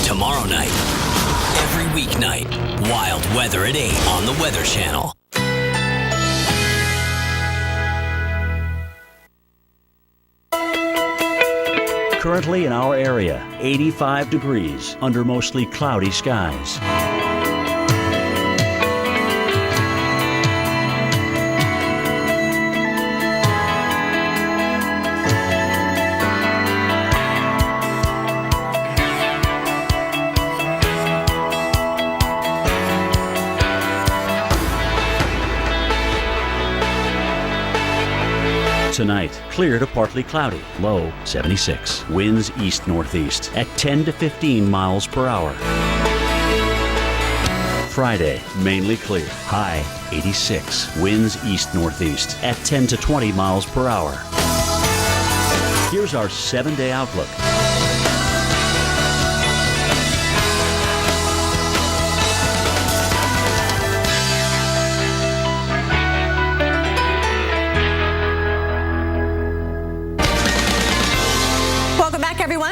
tomorrow night. Every weeknight, Wild Weather at 8 on the Weather Channel. Currently in our area, 85 degrees under mostly cloudy skies. Tonight, clear to partly cloudy, low 76. Winds east-northeast at 10 to 15 miles per hour. Friday, mainly clear, high 86. Winds east-northeast at 10 to 20 miles per hour. Here's our 7-day outlook.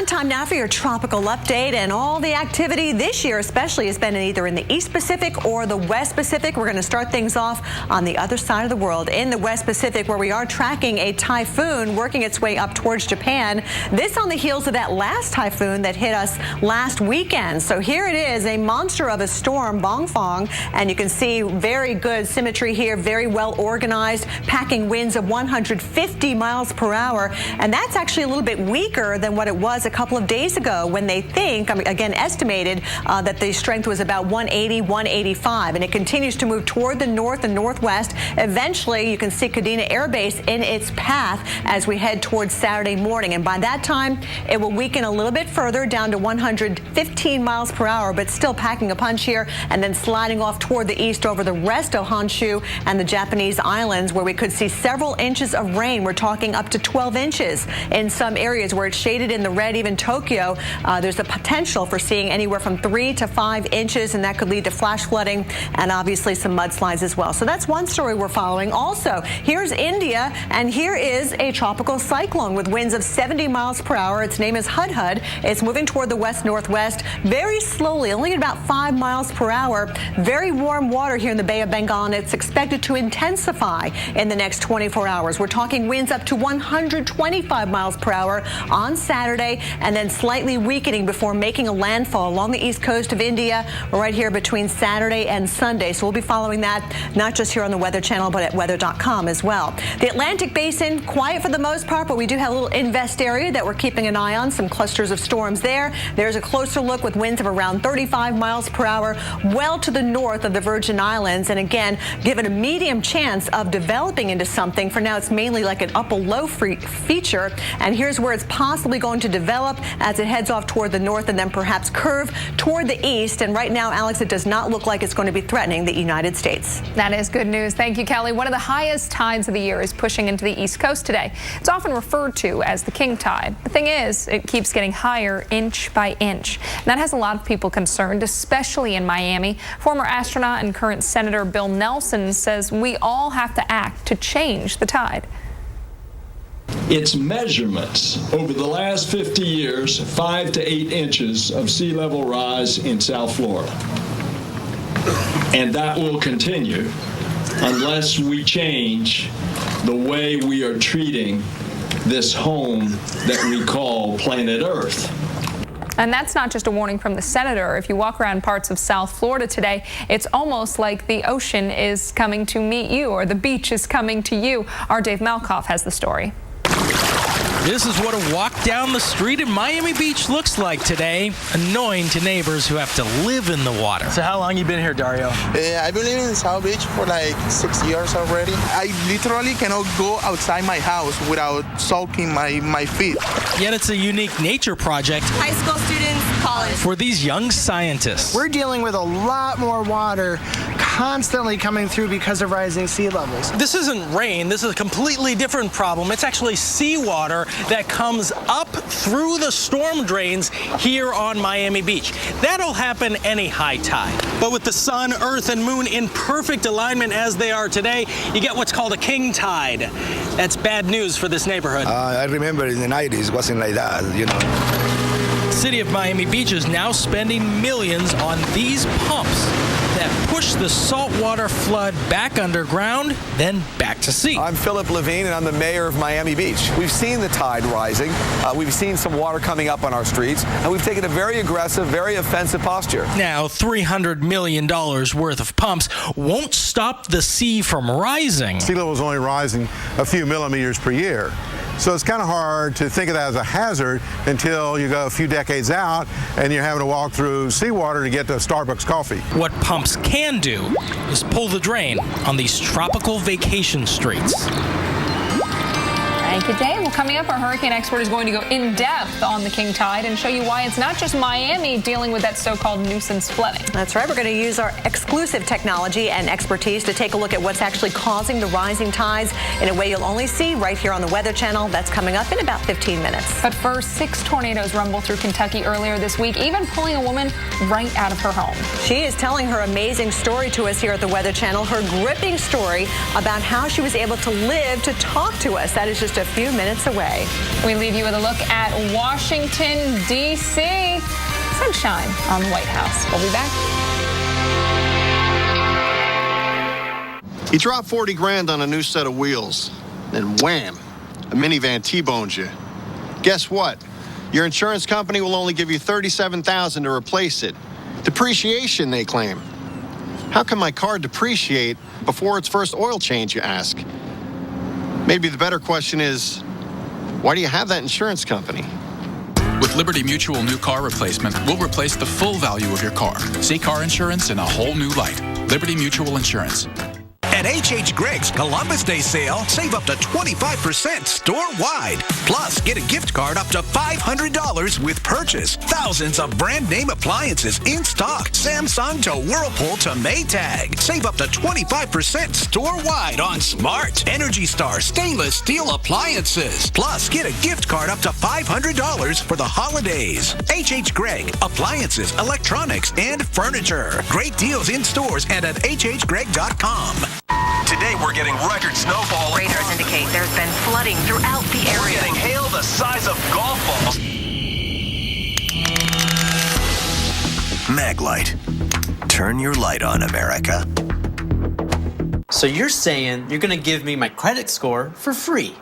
Time now for your tropical update, and all the activity this year especially has been either in the East Pacific or the West Pacific. We're going to start things off on the other side of the world in the West Pacific, where we are tracking a typhoon working its way up towards Japan. This on the heels of that last typhoon that hit us last weekend. So here it is, a monster of a storm, Bongfang, and you can see very good symmetry here, very well organized, packing winds of 150 miles per hour, and that's actually a little bit weaker than what it was a couple of days ago when they think, again, estimated that the strength was about 180, 185, and it continues to move toward the north and northwest. Eventually, you can see Kadena Air Base in its path as we head towards Saturday morning, and by that time, it will weaken a little bit further down to 115 miles per hour, but still packing a punch here, and then sliding off toward the east over the rest of Honshu and the Japanese islands, where we could see several inches of rain. We're talking up to 12 inches in some areas where it's shaded in the red. Even Tokyo, there's a potential for seeing anywhere from 3 to 5 inches, and that could lead to flash flooding and obviously some mudslides as well. So that's one story we're following. Also, here's India, and here is a tropical cyclone with winds of 70 miles per hour. Its name is Hudhud. It's moving toward the west-northwest very slowly, only at about 5 miles per hour. Very warm water here in the Bay of Bengal, and it's expected to intensify in the next 24 hours. We're talking winds up to 125 miles per hour on Saturday, and then slightly weakening before making a landfall along the east coast of India right here between Saturday and Sunday. So we'll be following that not just here on the Weather Channel, but at weather.com as well. The Atlantic Basin, quiet for the most part, but we do have a little invest area that we're keeping an eye on, some clusters of storms there. There's a closer look with winds of around 35 miles per hour well to the north of the Virgin Islands, and again, given a medium chance of developing into something. For now, it's mainly like an upper-low feature, and here's where it's possibly going to develop as it heads off toward the north and then perhaps curve toward the east. And right now, Alex, it does not look like it's going to be threatening the United States. That is good news. Thank you, Kelly. One of the highest tides of the year is pushing into the East Coast today. It's often referred to as the king tide. The thing is, it keeps getting higher inch by inch. And that has a lot of people concerned, especially in Miami. Former astronaut and current Senator Bill Nelson says we all have to act to change the tide. Its measurements over the last 50 years, 5 to 8 inches of sea level rise in South Florida. And that will continue unless we change the way we are treating this home that we call planet Earth. And that's not just a warning from the senator. If you walk around parts of South Florida today, it's almost like the ocean is coming to meet you, or the beach is coming to you. Our Dave Malkoff has the story. This is what a walk down the street in Miami Beach looks like today. Annoying to neighbors who have to live in the water. So how long you been here, Dario? I've been living in South Beach for like 6 years already. I literally cannot go outside my house without soaking my feet. Yet it's a unique nature project. High school students, college. For these young scientists. We're dealing with a lot more water constantly coming through because of rising sea levels. This isn't rain. This is a completely different problem. It's actually seawater that comes up through the storm drains here on Miami Beach. That'll happen any high tide. But with the sun, earth, and moon in perfect alignment as they are today, you get what's called a king tide. That's bad news for this neighborhood. I remember in the 90s, it wasn't like that, you know. City of Miami Beach is now spending millions on these pumps that push the saltwater flood back underground, then back to sea. I'm Philip Levine, and I'm the mayor of Miami Beach. We've seen the tide rising. We've seen some water coming up on our streets, and we've taken a very aggressive, very offensive posture. Now, $300 million worth of pumps won't stop the sea from rising. Sea level is only rising a few millimeters per year. So it's kind of hard to think of that as a hazard until you go a few decades out and you're having to walk through seawater to get to Starbucks coffee. What pumps can do is pull the drain on these tropical vacation streets. Thank you, Dave. Well, coming up, our hurricane expert is going to go in depth on the king tide and show you why it's not just Miami dealing with that so-called nuisance flooding. That's right. We're going to use our exclusive technology and expertise to take a look at what's actually causing the rising tides in a way you'll only see right here on the Weather Channel. That's coming up in about 15 minutes. But first, 6 tornadoes rumbled through Kentucky earlier this week, even pulling a woman right out of her home. She is telling her amazing story to us here at the Weather Channel, her gripping story about how she was able to live to talk to us. That is just a few minutes away. We leave you with a look at Washington, D.C. Sunshine on the White House. We'll be back. You drop 40 grand on a new set of wheels, then wham, a minivan T-bones you. Guess what? Your insurance company will only give you $37,000 to replace it. Depreciation, they claim. How can my car depreciate before its first oil change, you ask? Maybe the better question is, why do you have that insurance company? With Liberty Mutual New Car Replacement, we'll replace the full value of your car. See car insurance in a whole new light. Liberty Mutual Insurance. At H.H. Greg's Columbus Day sale, save up to 25% store-wide. Plus, get a gift card up to $500 with purchase. Thousands of brand-name appliances in stock. Samsung to Whirlpool to Maytag. Save up to 25% store-wide on Smart, Energy Star stainless steel appliances. Plus, get a gift card up to $500 for the holidays. H.H. Gregg, appliances, electronics, and furniture. Great deals in stores and at hhgregg.com. Today we're getting record snowfall. Radars indicate there's been flooding throughout the area. We're getting hail the size of golf balls. Maglite. Turn your light on, America. So you're saying you're gonna give me my credit score for free,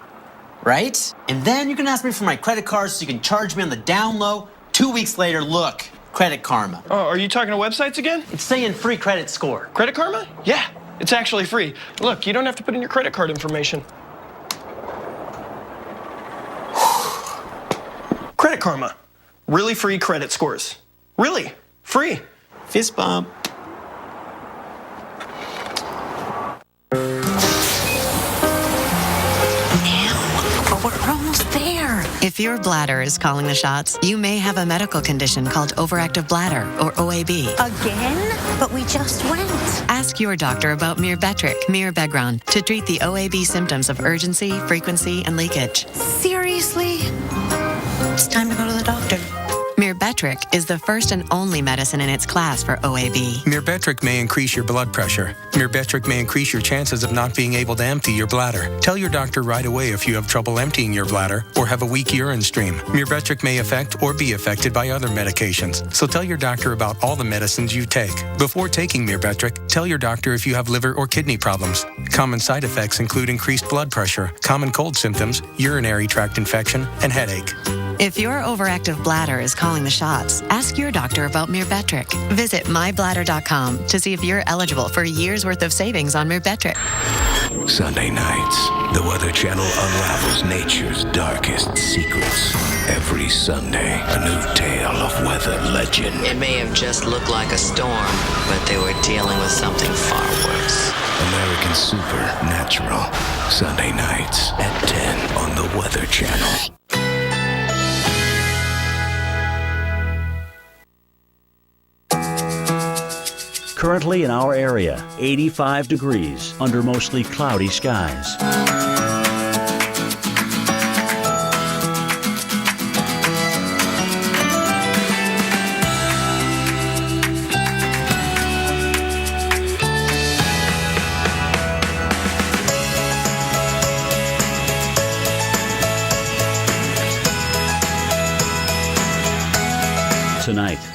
right? And then you're gonna ask me for my credit card so you can charge me on the down low. 2 weeks later, look, Credit Karma. Oh, are you talking to websites again? It's saying free credit score. Credit Karma? Yeah. It's actually free. Look, you don't have to put in your credit card information. Credit Karma. Really free credit scores. Really free. Fist bump. We're almost there. If your bladder is calling the shots, you may have a medical condition called overactive bladder, or OAB. Again? But we just went. Ask your doctor about Myrbetriq, Mirabegron, to treat the OAB symptoms of urgency, frequency, and leakage. Seriously? It's time to go to the doctor. Myrbetriq is the first and only medicine in its class for OAB. Myrbetriq may increase your blood pressure. Myrbetriq may increase your chances of not being able to empty your bladder. Tell your doctor right away if you have trouble emptying your bladder or have a weak urine stream. Myrbetriq may affect or be affected by other medications. So tell your doctor about all the medicines you take. Before taking Myrbetriq, tell your doctor if you have liver or kidney problems. Common side effects include increased blood pressure, common cold symptoms, urinary tract infection, and headache. If your overactive bladder is calling the shots, ask your doctor about Myrbetriq. Visit mybladder.com to see if you're eligible for a year's worth of savings on Myrbetriq. Sunday nights, the Weather Channel unravels nature's darkest secrets. Every Sunday, a new tale of weather legend. It may have just looked like a storm, but they were dealing with something far worse. American Supernatural. Sunday nights at 10 on the Weather Channel. Currently in our area, 85 degrees under mostly cloudy skies.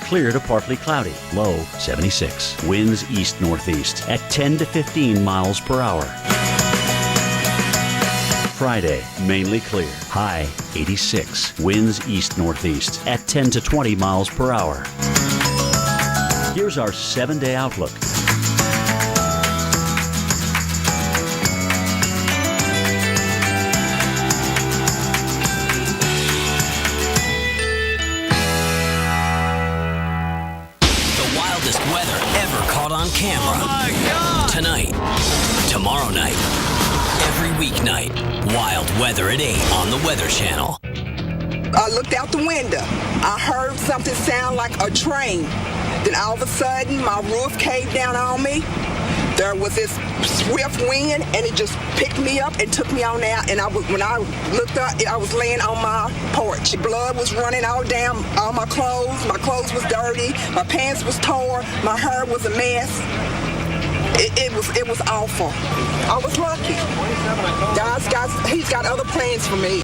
clear to partly cloudy. Low 76. Winds east-northeast at 10 to 15 miles per hour. Friday, mainly clear. High 86. Winds east-northeast at 10 to 20 miles per hour. Here's our 7-day outlook. Weather ever caught on camera. Oh my God! Tonight, tomorrow night, every weeknight. Wild Weather at 8 on the Weather Channel. I looked out the window. I heard something sound like a train. Then all of a sudden, my roof caved down on me. There was this swift wind, and it just picked me up and took me on out. And when I looked up, I was laying on my porch. Blood was running all down all my clothes. My clothes was dirty. My pants was torn. My hair was a mess. It was awful. I was lucky. He's got other plans for me.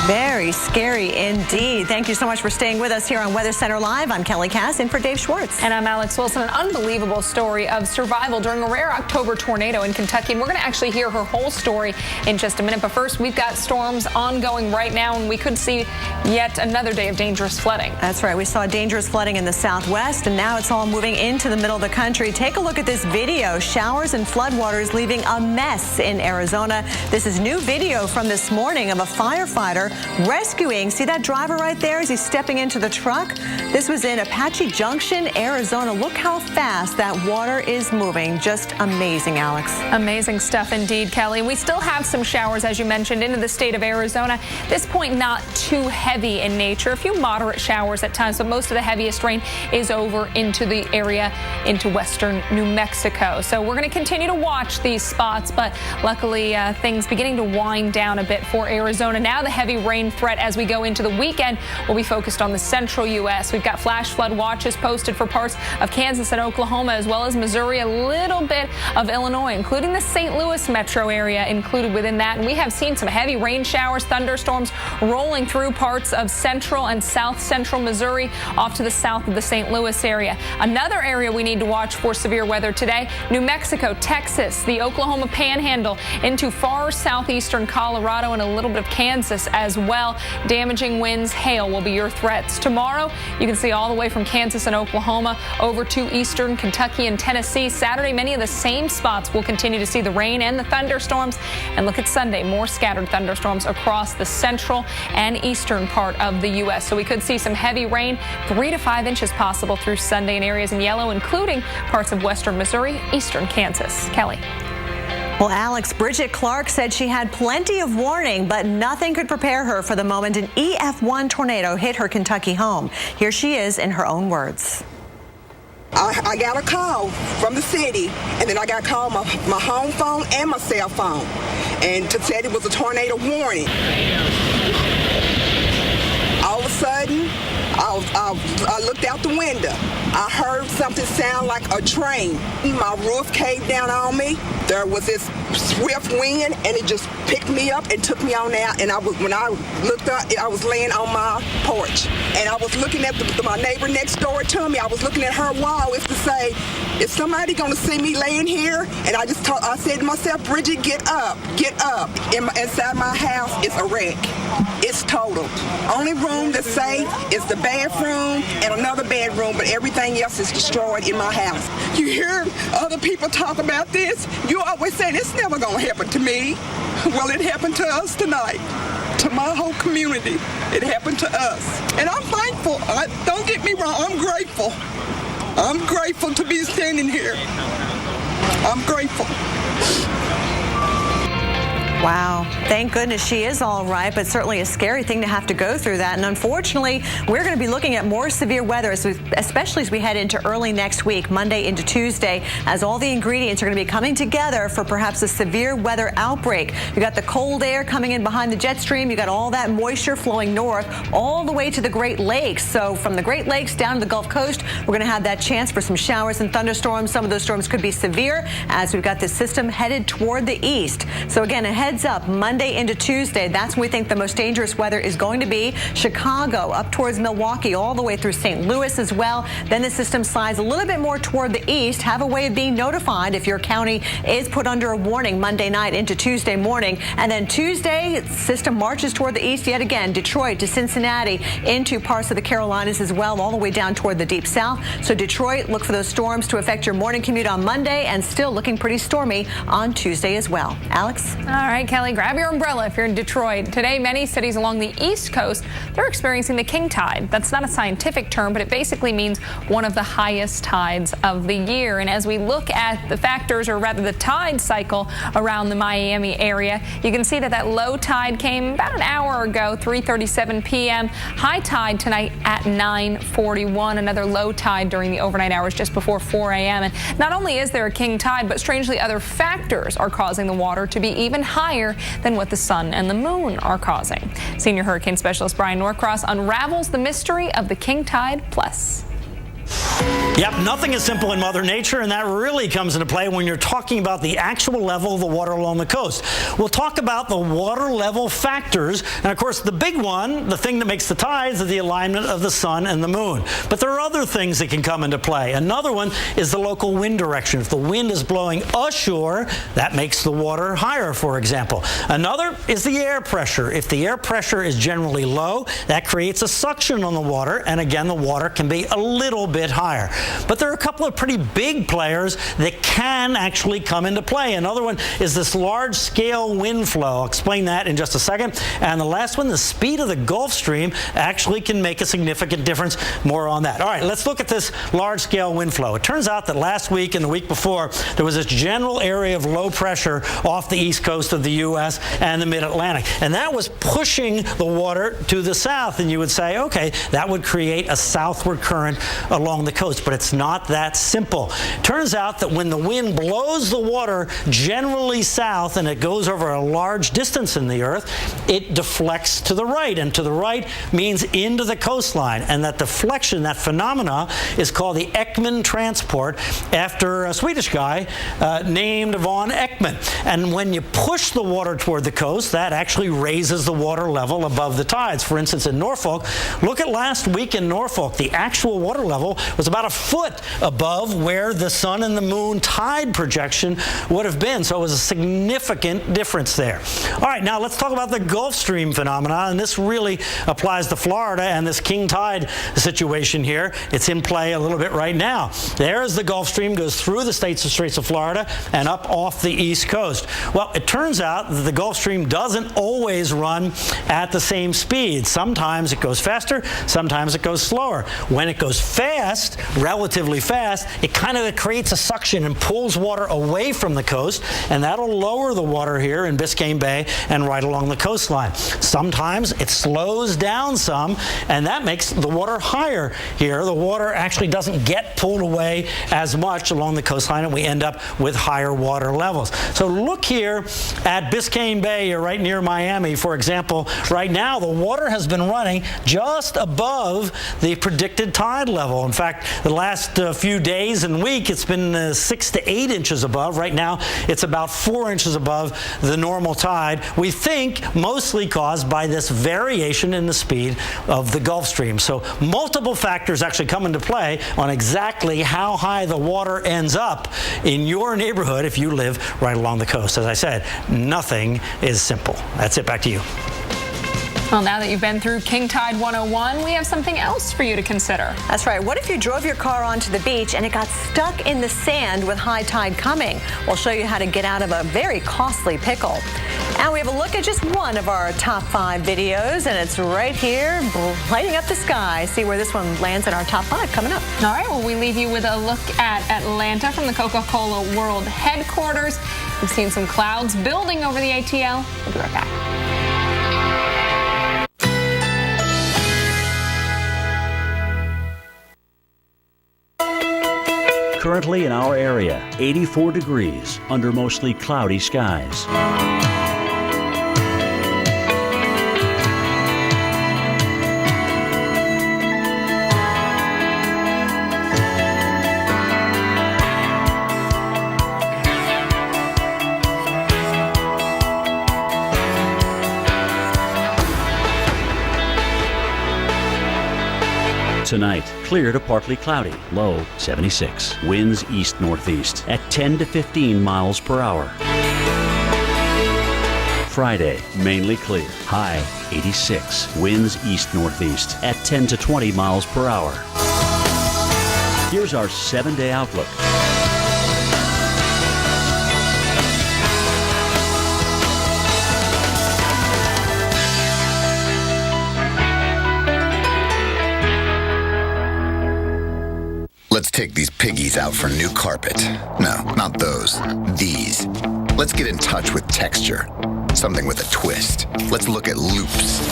Very scary indeed. Thank you so much for staying with us here on Weather Center Live. I'm Kelly Cass, in for Dave Schwartz. And I'm Alex Wilson. An unbelievable story of survival during a rare October tornado in Kentucky. And we're going to actually hear her whole story in just a minute. But first, we've got storms ongoing right now, and we could see yet another day of dangerous flooding. That's right. We saw dangerous flooding in the southwest, and now it's all moving into the middle of the country. Take a look at this video. Showers and floodwaters leaving a mess in Arizona. This is new video from this morning of a firefighter rescuing. See that driver right there as he's stepping into the truck? This was in Apache Junction, Arizona. Look how fast that water is moving. Just amazing, Alex. Amazing stuff indeed, Kelly. We still have some showers, as you mentioned, into the state of Arizona. At this point, not too heavy in nature. A few moderate showers at times, but most of the heaviest rain is over into the area into western New Mexico. So we're going to continue to watch these spots, but luckily things beginning to wind down a bit for Arizona. Now the heavy rain threat as we go into the weekend will be focused on the central U.S. We've got flash flood watches posted for parts of Kansas and Oklahoma, as well as Missouri, a little bit of Illinois, including the St. Louis metro area included within that. And we have seen some heavy rain showers, thunderstorms rolling through parts of central and south central Missouri off to the south of the St. Louis area. Another area we need to watch for severe weather today, New Mexico, Texas, the Oklahoma Panhandle into far southeastern Colorado and a little bit of Kansas as well. Damaging winds, hail will be your threats. Tomorrow, you can see all the way from Kansas and Oklahoma over to eastern Kentucky and Tennessee. Saturday, many of the same spots will continue to see the rain and the thunderstorms. And look at Sunday, more scattered thunderstorms across the central and eastern part of the U.S. So we could see some heavy rain, 3 to 5 inches possible through Sunday in areas in yellow, including parts of western Missouri, eastern Kansas. Kelly. Well, Alex, Bridget Clark said she had plenty of warning, but nothing could prepare her for the moment an EF1 tornado hit her Kentucky home. Here she is in her own words. I got a call from the city, and then I got called my home phone and my cell phone, and to said it was a tornado warning. All of a sudden, I looked out the window. I heard something sound like a train. My roof caved down on me. There was this swift wind, and it just picked me up and took me on out. And when I looked up, I was laying on my porch. And I was looking at my neighbor next door to me. I was looking at her wall as to say, is somebody going to see me laying here? And I said to myself, Bridget, get up, get up. Inside my house is a wreck. It's total. Only room that's safe is the bathroom and another bedroom, but everything else is destroyed in my house. You hear other people talk about this? You always say, it's never going to happen to me. Well, it happened to us tonight. To my whole community. It happened to us. And I'm thankful. Don't get me wrong, I'm grateful. I'm grateful to be standing here. I'm grateful. Wow. Thank goodness she is all right, but certainly a scary thing to have to go through that. And unfortunately, we're going to be looking at more severe weather, especially as we head into early next week, Monday into Tuesday, as all the ingredients are going to be coming together for perhaps a severe weather outbreak. You got the cold air coming in behind the jet stream. You got all that moisture flowing north all the way to the Great Lakes. So from the Great Lakes down to the Gulf Coast, we're going to have that chance for some showers and thunderstorms. Some of those storms could be severe as we've got this system headed toward the east. So again, ahead heads up, Monday into Tuesday, that's when we think the most dangerous weather is going to be. Chicago up towards Milwaukee, all the way through St. Louis as well. Then the system slides a little bit more toward the east. Have a way of being notified if your county is put under a warning Monday night into Tuesday morning. And then Tuesday, system marches toward the east yet again. Detroit to Cincinnati, into parts of the Carolinas as well, all the way down toward the deep south. So Detroit, look for those storms to affect your morning commute on Monday, and still looking pretty stormy on Tuesday as well. Alex? All right, Kelly, grab your umbrella if you're in Detroit. Today, many cities along the East Coast, they're experiencing the king tide. That's not a scientific term, but it basically means one of the highest tides of the year. And as we look at the factors, or rather the tide cycle around the Miami area, you can see that low tide came about an hour ago, 3:37 p.m. High tide tonight at 9:41. Another low tide during the overnight hours just before 4 a.m. And not only is there a king tide, but strangely other factors are causing the water to be even higher than what the sun and the moon are causing. Senior hurricane specialist Brian Norcross unravels the mystery of the king tide plus. Yep, nothing is simple in Mother Nature, and that really comes into play when you're talking about the actual level of the water along the coast. We'll talk about the water level factors, and of course the big one, the thing that makes the tides, is the alignment of the sun and the moon. But there are other things that can come into play. Another one is the local wind direction. If the wind is blowing ashore, that makes the water higher, for example. Another is the air pressure. If the air pressure is generally low, that creates a suction on the water, and again, the water can be a little bit higher. But there are a couple of pretty big players that can actually come into play. Another one is this large-scale wind flow. I'll explain that in just a second. And the last one, the speed of the Gulf Stream, actually can make a significant difference. More on that. All right, let's look at this large-scale wind flow. It turns out that last week and the week before, there was this general area of low pressure off the east coast of the U.S. and the mid-Atlantic. And that was pushing the water to the south. And you would say, okay, that would create a southward current along the coast. But it's not that simple. Turns out that when the wind blows the water generally south and it goes over a large distance in the earth, it deflects to the right. And to the right means into the coastline. And that deflection, that phenomena, is called the Ekman transport, after a Swedish guy named von Ekman. And when you push the water toward the coast, that actually raises the water level above the tides. For instance, in Norfolk, look at last week in Norfolk. The actual water level was about a foot above where the sun and the moon tide projection would have been. So it was a significant difference there. All right, now let's talk about the Gulf Stream phenomena, and this really applies to Florida and this king tide situation here. It's in play a little bit right now. There's the Gulf Stream, goes through the Straits of Florida and up off the east coast. Well, it turns out that the Gulf Stream doesn't always run at the same speed. Sometimes it goes faster, sometimes it goes slower. When it goes fast, relatively fast, it kind of creates a suction and pulls water away from the coast, and that'll lower the water here in Biscayne Bay and right along the coastline. Sometimes it slows down some, and that makes the water higher here. The water actually doesn't get pulled away as much along the coastline, and we end up with higher water levels. So look here at Biscayne Bay, you're right near Miami, for example. Right now, the water has been running just above the predicted tide level. In fact, the last few days and week, it's been 6 to 8 inches above. Right now, it's about 4 inches above the normal tide. We think mostly caused by this variation in the speed of the Gulf Stream. So multiple factors actually come into play on exactly how high the water ends up in your neighborhood if you live right along the coast. As I said, nothing is simple. That's it. Back to you. Well, now that you've been through King Tide 101, we have something else for you to consider. That's right. What if you drove your car onto the beach and it got stuck in the sand with high tide coming? We'll show you how to get out of a very costly pickle. And we have a look at just one of our top 5 videos, and it's right here, lighting up the sky. See where this one lands in our top 5 coming up. All right, well, we leave you with a look at Atlanta from the Coca-Cola World headquarters. We've seen some clouds building over the ATL. We'll be right back. Currently in our area, 84 degrees under mostly cloudy skies. Tonight, clear to partly cloudy, low 76. Winds east-northeast at 10 to 15 miles per hour. Friday, mainly clear, high 86. Winds east-northeast at 10 to 20 miles per hour. Here's our 7-day outlook. Let's take these piggies out for new carpet. No, not those. These. Let's get in touch with texture. Something with a twist. Let's look at loops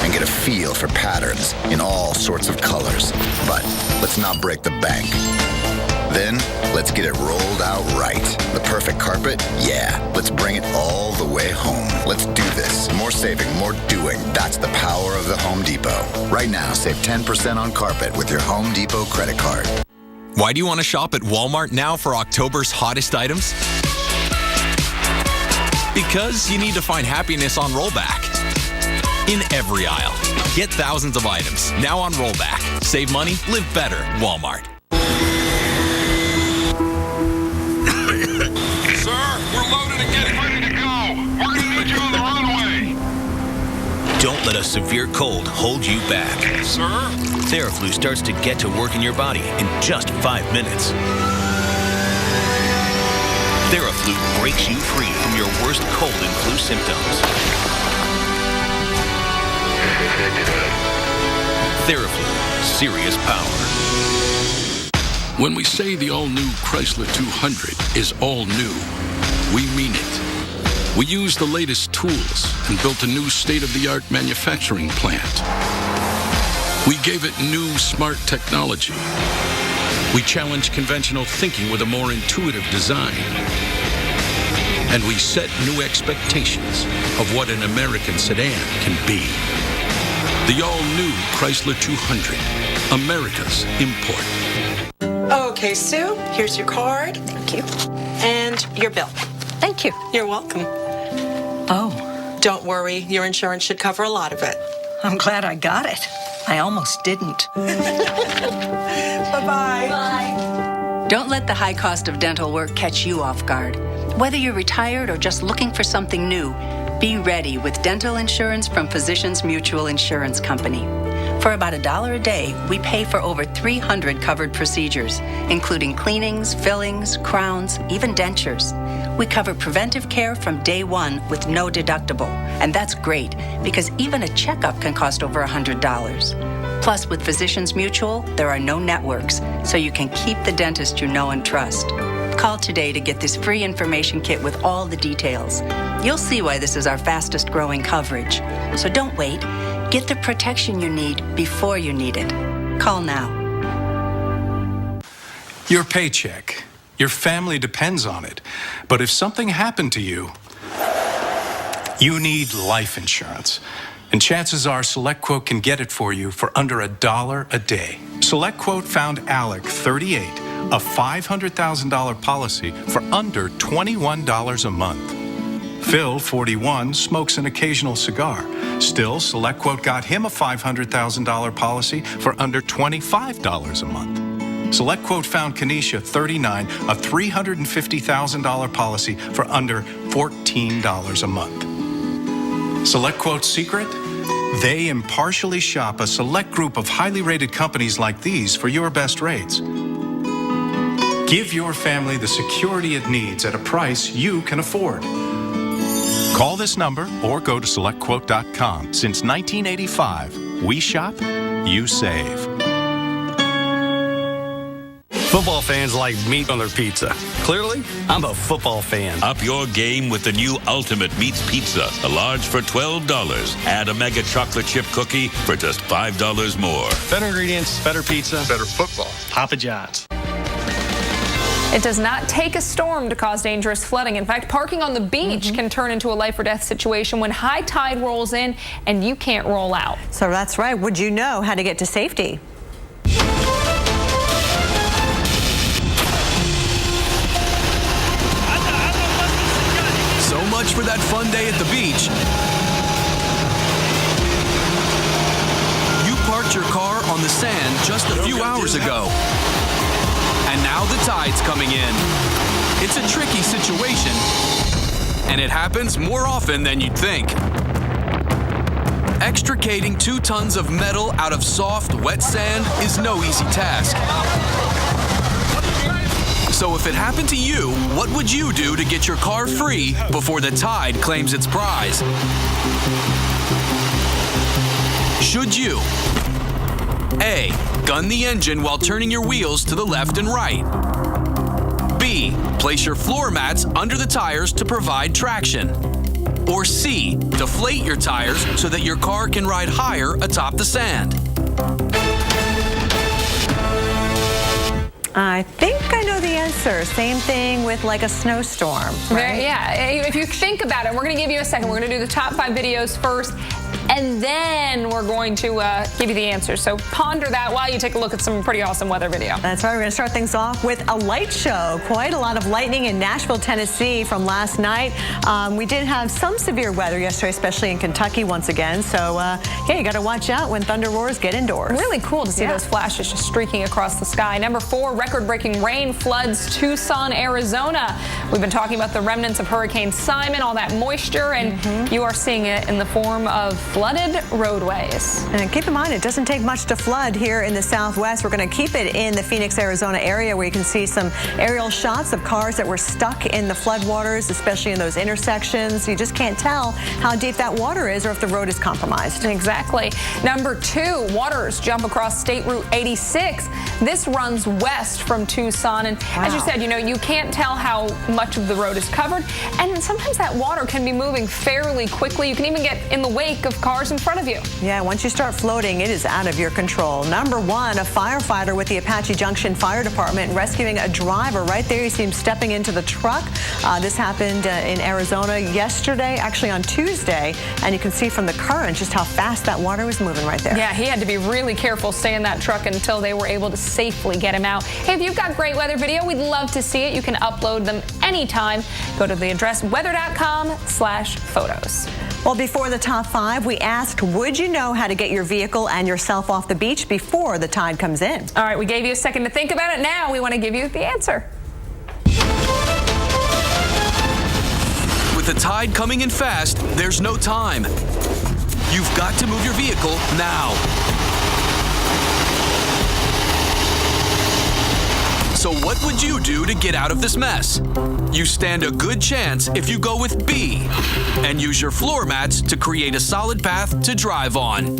and get a feel for patterns in all sorts of colors. But let's not break the bank. Then, let's get it rolled out right. The perfect carpet? Yeah. Let's bring it all the way home. Let's do this. More saving, more doing. That's the power of the Home Depot. Right now, save 10% on carpet with your Home Depot credit card. Why do you want to shop at Walmart now for October's hottest items? Because you need to find happiness on rollback. In every aisle. Get thousands of items, now on rollback. Save money, live better. Walmart. Sir, we're loaded and getting ready to go. We're gonna need you on the runway. Don't let a severe cold hold you back. Sir? Theraflu starts to get to work in your body in just 5 minutes. Theraflu breaks you free from your worst cold and flu symptoms. Theraflu, serious power. When we say the all-new Chrysler 200 is all new, we mean it. We used the latest tools and built a new state-of-the-art manufacturing plant. We gave it new smart technology. We challenged conventional thinking with a more intuitive design. And we set new expectations of what an American sedan can be. The all-new Chrysler 200, America's import. Okay, Sue, here's your card. Thank you. And your bill. Thank you. You're welcome. Oh. Don't worry, your insurance should cover a lot of it. I'm glad I got it. I almost didn't. Bye-bye. Bye. Don't let the high cost of dental work catch you off guard. Whether you're retired or just looking for something new, be ready with dental insurance from Physicians Mutual Insurance Company. For about $1 a day, we pay for over 300 covered procedures, including cleanings, fillings, crowns, even dentures. We cover preventive care from day one with no deductible. And that's great, because even a checkup can cost over $100. Plus, with Physicians Mutual, there are no networks, so you can keep the dentist you know and trust. Call today to get this free information kit with all the details. You'll see why this is our fastest growing coverage. So don't wait. Get the protection you need before you need it. Call now. Your paycheck. Your family depends on it. But if something happened to you, you need life insurance. And chances are SelectQuote can get it for you for under $1 a day. SelectQuote found Alec, 38, a $500,000 policy for under $21 a month. Phil, 41, smokes an occasional cigar. Still, SelectQuote got him a $500,000 policy for under $25 a month. SelectQuote found Kenesha, 39, a $350,000 policy for under $14 a month. SelectQuote's secret? They impartially shop a select group of highly rated companies like these for your best rates. Give your family the security it needs at a price you can afford. Call this number or go to SelectQuote.com. Since 1985, we shop, you save. Football fans like meat on their pizza. Clearly, I'm a football fan. Up your game with the new Ultimate Meats Pizza. A large for $12. Add a mega chocolate chip cookie for just $5 more. Better ingredients, better pizza, better football. Papa John's. It does not take a storm to cause dangerous flooding. In fact, parking on the beach can turn into a life or death situation when high tide rolls in and you can't roll out. So that's right. Would you know how to get to safety? So much for that fun day at the beach. You parked your car on on the sand just a few hours ago. And now the tide's coming in. It's a tricky situation, and it happens more often than you'd think. Extricating 2 tons of metal out of soft, wet sand is no easy task. So if it happened to you, what would you do to get your car free before the tide claims its prize? Should you A, gun the engine while turning your wheels to the left and right? B, place your floor mats under the tires to provide traction? Or C, deflate your tires so that your car can ride higher atop the sand? I think I know the answer. Same thing with like a snowstorm, right? Yeah, if you think about it, we're going to give you a second. We're going to do the top 5 videos first, and then we're going to give you the answers. So ponder that while you take a look at some pretty awesome weather video. That's right. We're going to start things off with a light show. Quite a lot of lightning in Nashville, Tennessee from last night. We did have some severe weather yesterday, especially in Kentucky once again. So, yeah, you got to watch out when thunder roars. Get indoors. Really cool to see those flashes just streaking across the sky. Number 4, record-breaking rain floods Tucson, Arizona. We've been talking about the remnants of Hurricane Simon, all that moisture, and you are seeing it in the form of flooded roadways. And keep in mind, it doesn't take much to flood here in the Southwest. We're going to keep it in the Phoenix, Arizona area where you can see some aerial shots of cars that were stuck in the floodwaters, especially in those intersections. You just can't tell how deep that water is or if the road is compromised. Exactly. Number 2, waters jump across State Route 86. This runs west from Tucson, and as you said, you can't tell how much of the road is covered, and sometimes that water can be moving fairly quickly. You can even get in the wake of cars in front of you. Yeah, once you start floating, it is out of your control. Number 1, a firefighter with the Apache Junction Fire Department rescuing a driver. Right there, you see him stepping into the truck. This happened in Arizona yesterday, actually on Tuesday, and you can see from the current just how fast that water was moving right there. Yeah, he had to be really careful staying in that truck until they were able to safely get him out. Hey, if you've got great weather video, we'd love to see it. You can upload them anytime. Go to the address weather.com/photos. Well, before the top 5, we asked, would you know how to get your vehicle and yourself off the beach before the tide comes in? All right, we gave you a second to think about it. Now we want to give you the answer. With the tide coming in fast, there's no time. You've got to move your vehicle now. So what would you do to get out of this mess? You stand a good chance if you go with B and use your floor mats to create a solid path to drive on.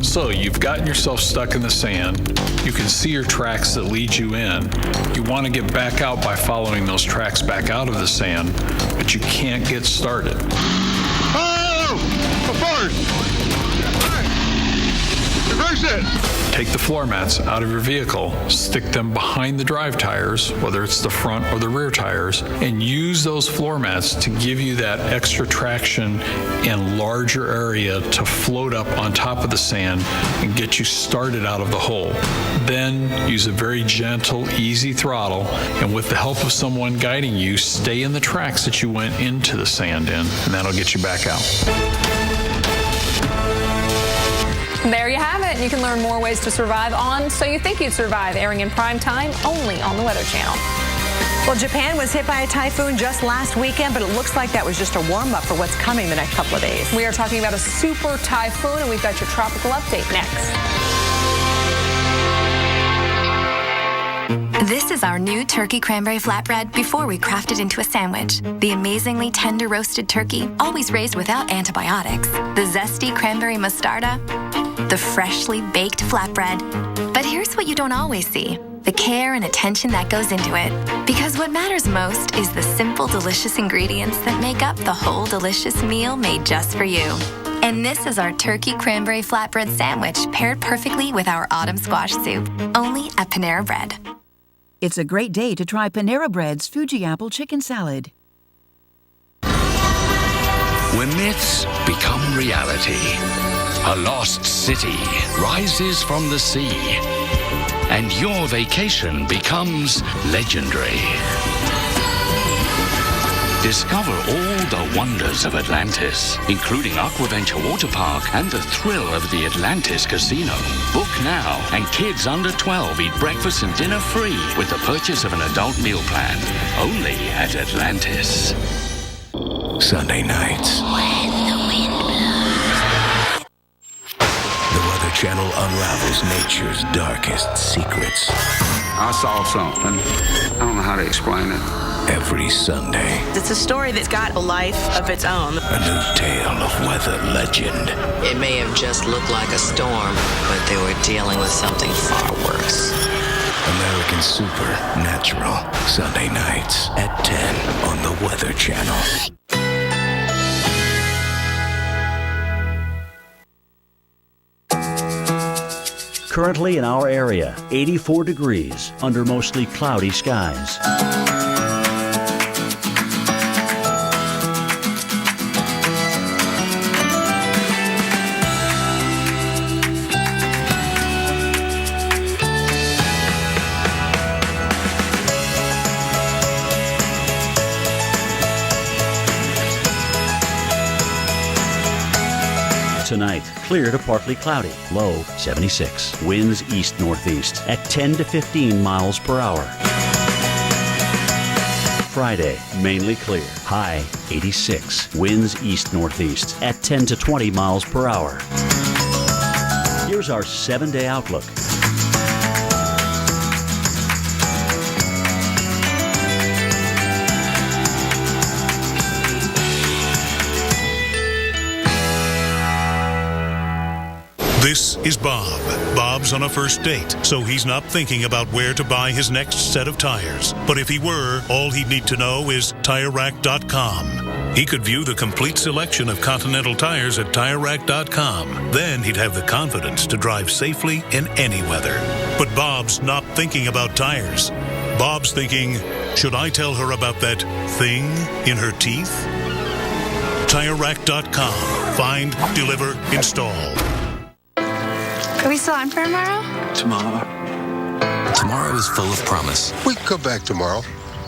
So you've gotten yourself stuck in the sand. You can see your tracks that lead you in. You want to get back out by following those tracks back out of the sand, but you can't get started. Oh! Reverse! Reverse it! Take the floor mats out of your vehicle, stick them behind the drive tires, whether it's the front or the rear tires, and use those floor mats to give you that extra traction and larger area to float up on top of the sand and get you started out of the hole. Then use a very gentle, easy throttle, and with the help of someone guiding you, stay in the tracks that you went into the sand in, and that'll get you back out. There you have it. You can learn more ways to survive on So You Think You'd Survive, airing in prime time only on the Weather Channel. Well, Japan was hit by a typhoon just last weekend, but it looks like that was just a warm-up for what's coming the next couple of days. We are talking about a super typhoon, and we've got your tropical update next. This is our new turkey cranberry flatbread before we craft it into a sandwich. The amazingly tender roasted turkey, always raised without antibiotics. The zesty cranberry mostarda. The freshly baked flatbread. But here's what you don't always see. The care and attention that goes into it. Because what matters most is the simple, delicious ingredients that make up the whole delicious meal made just for you. And this is our turkey cranberry flatbread sandwich paired perfectly with our autumn squash soup. Only at Panera Bread. It's a great day to try Panera Bread's Fuji Apple Chicken Salad. When myths become reality, a lost city rises from the sea, and your vacation becomes legendary. Discover all the wonders of Atlantis, including Aquaventure Water Park and the thrill of the Atlantis Casino. Book now, and kids under 12 eat breakfast and dinner free with the purchase of an adult meal plan. Only at Atlantis. Sunday nights. When the wind blows. The Weather Channel unravels nature's darkest secrets. I saw something. I don't know how to explain it. Every Sunday. It's a story that's got a life of its own. A new tale of weather legend. It may have just looked like a storm, but they were dealing with something far worse. American Supernatural. Sunday nights at 10 on the Weather Channel. Currently in our area, 84 degrees under mostly cloudy skies. Tonight, clear to partly cloudy, low 76. Winds east-northeast at 10 to 15 miles per hour. Friday, mainly clear, high 86. Winds east-northeast at 10 to 20 miles per hour. Here's our 7-day outlook. This is Bob. Bob's on a first date, so he's not thinking about where to buy his next set of tires. But if he were, all he'd need to know is TireRack.com. He could view the complete selection of Continental tires at TireRack.com. Then he'd have the confidence to drive safely in any weather. But Bob's not thinking about tires. Bob's thinking, should I tell her about that thing in her teeth? TireRack.com. Find, deliver, install. Are we still on for tomorrow? Tomorrow is full of promise. We can come back tomorrow.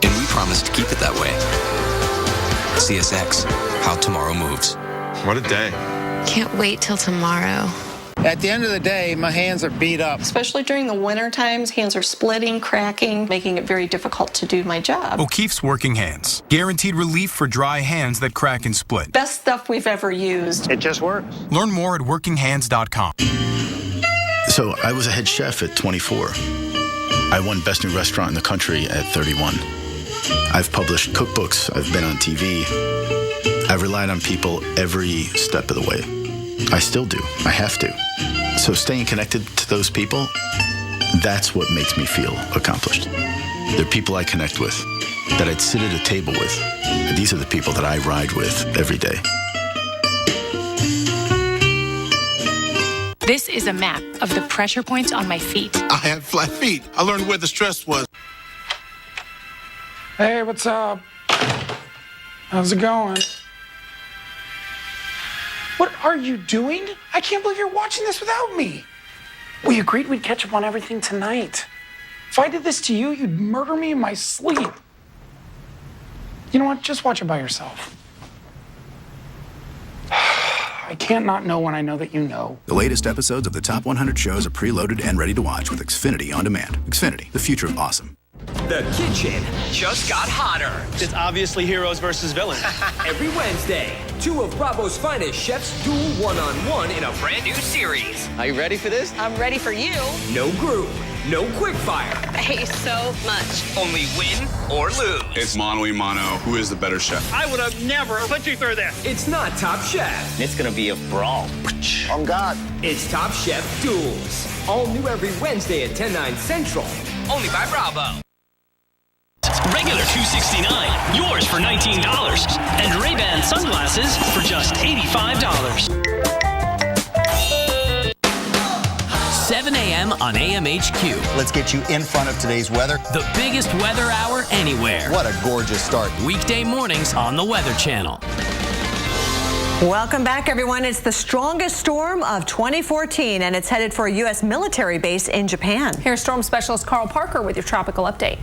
And we promise to keep it that way. CSX, how tomorrow moves. What a day. Can't wait till tomorrow. At the end of the day, my hands are beat up. Especially during the winter times, hands are splitting, cracking, making it very difficult to do my job. O'Keefe's Working Hands. Guaranteed relief for dry hands that crack and split. Best stuff we've ever used. It just works. Learn more at workinghands.com. So I was a head chef at 24. I won Best New Restaurant in the country at 31. I've published cookbooks. I've been on TV. I've relied on people every step of the way. I still do. I have to. So staying connected to those people, that's what makes me feel accomplished. They're people I connect with, that I'd sit at a table with. These are the people that I ride with every day. This is a map of the pressure points on my feet. I had flat feet. I learned where the stress was. Hey, what's up? How's it going? What are you doing? I can't believe you're watching this without me. We agreed we'd catch up on everything tonight. If I did this to you, you'd murder me in my sleep. You know what? Just watch it by yourself. I can't not know when I know that you know. The latest episodes of the Top 100 shows are preloaded and ready to watch with Xfinity On Demand. Xfinity, the future of awesome. The kitchen just got hotter. It's obviously heroes versus villains. Every Wednesday, two of Bravo's finest chefs duel one-on-one in a brand new series. Are you ready for this? I'm ready for you. No group, no quickfire. Thanks so much. Only win or lose. It's mano y mano. Who is the better chef? I would have never put you through this. It's not Top Chef. It's gonna be a brawl. On God. It's Top Chef Duels. All new every Wednesday at 10/9 Central. Only by Bravo. Regular $269, yours for $19, and Ray-Ban sunglasses for just $85. 7 a.m. on AMHQ. Let's get you in front of today's weather. The biggest weather hour anywhere. What a gorgeous start. Weekday mornings on the Weather Channel. Welcome back, everyone. It's the strongest storm of 2014, and it's headed for a U.S. military base in Japan. Here's storm specialist Carl Parker with your tropical update.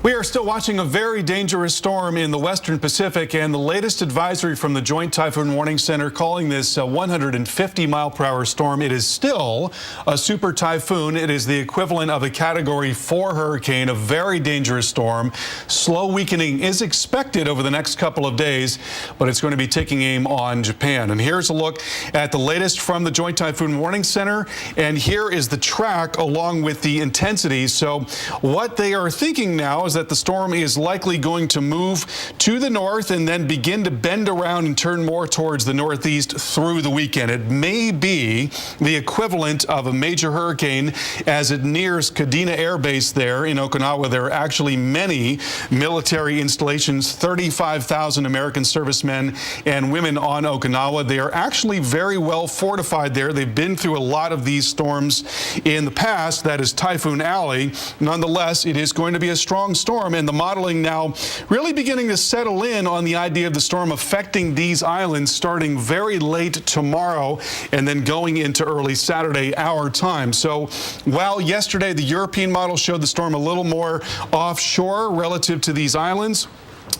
We are still watching a very dangerous storm in the western Pacific, and the latest advisory from the Joint Typhoon Warning Center calling this a 150-mile-per-hour storm. It is still a super typhoon. It is the equivalent of a Category 4 hurricane, a very dangerous storm. Slow weakening is expected over the next couple of days, but it's going to be taking aim on Japan. And here's a look at the latest from the Joint Typhoon Warning Center, and here is the track along with the intensity. So what they are thinking now is that the storm is likely going to move to the north and then begin to bend around and turn more towards the northeast through the weekend. It may be the equivalent of a major hurricane as it nears Kadena Air Base there in Okinawa. There are actually many military installations, 35,000 American servicemen and women on Okinawa. They are actually very well fortified there. They've been through a lot of these storms in the past. That is Typhoon Alley. Nonetheless, it is going to be a strong storm, and the modeling now really beginning to settle in on the idea of the storm affecting these islands starting very late tomorrow and then going into early Saturday our time. So while yesterday the European model showed the storm a little more offshore relative to these islands,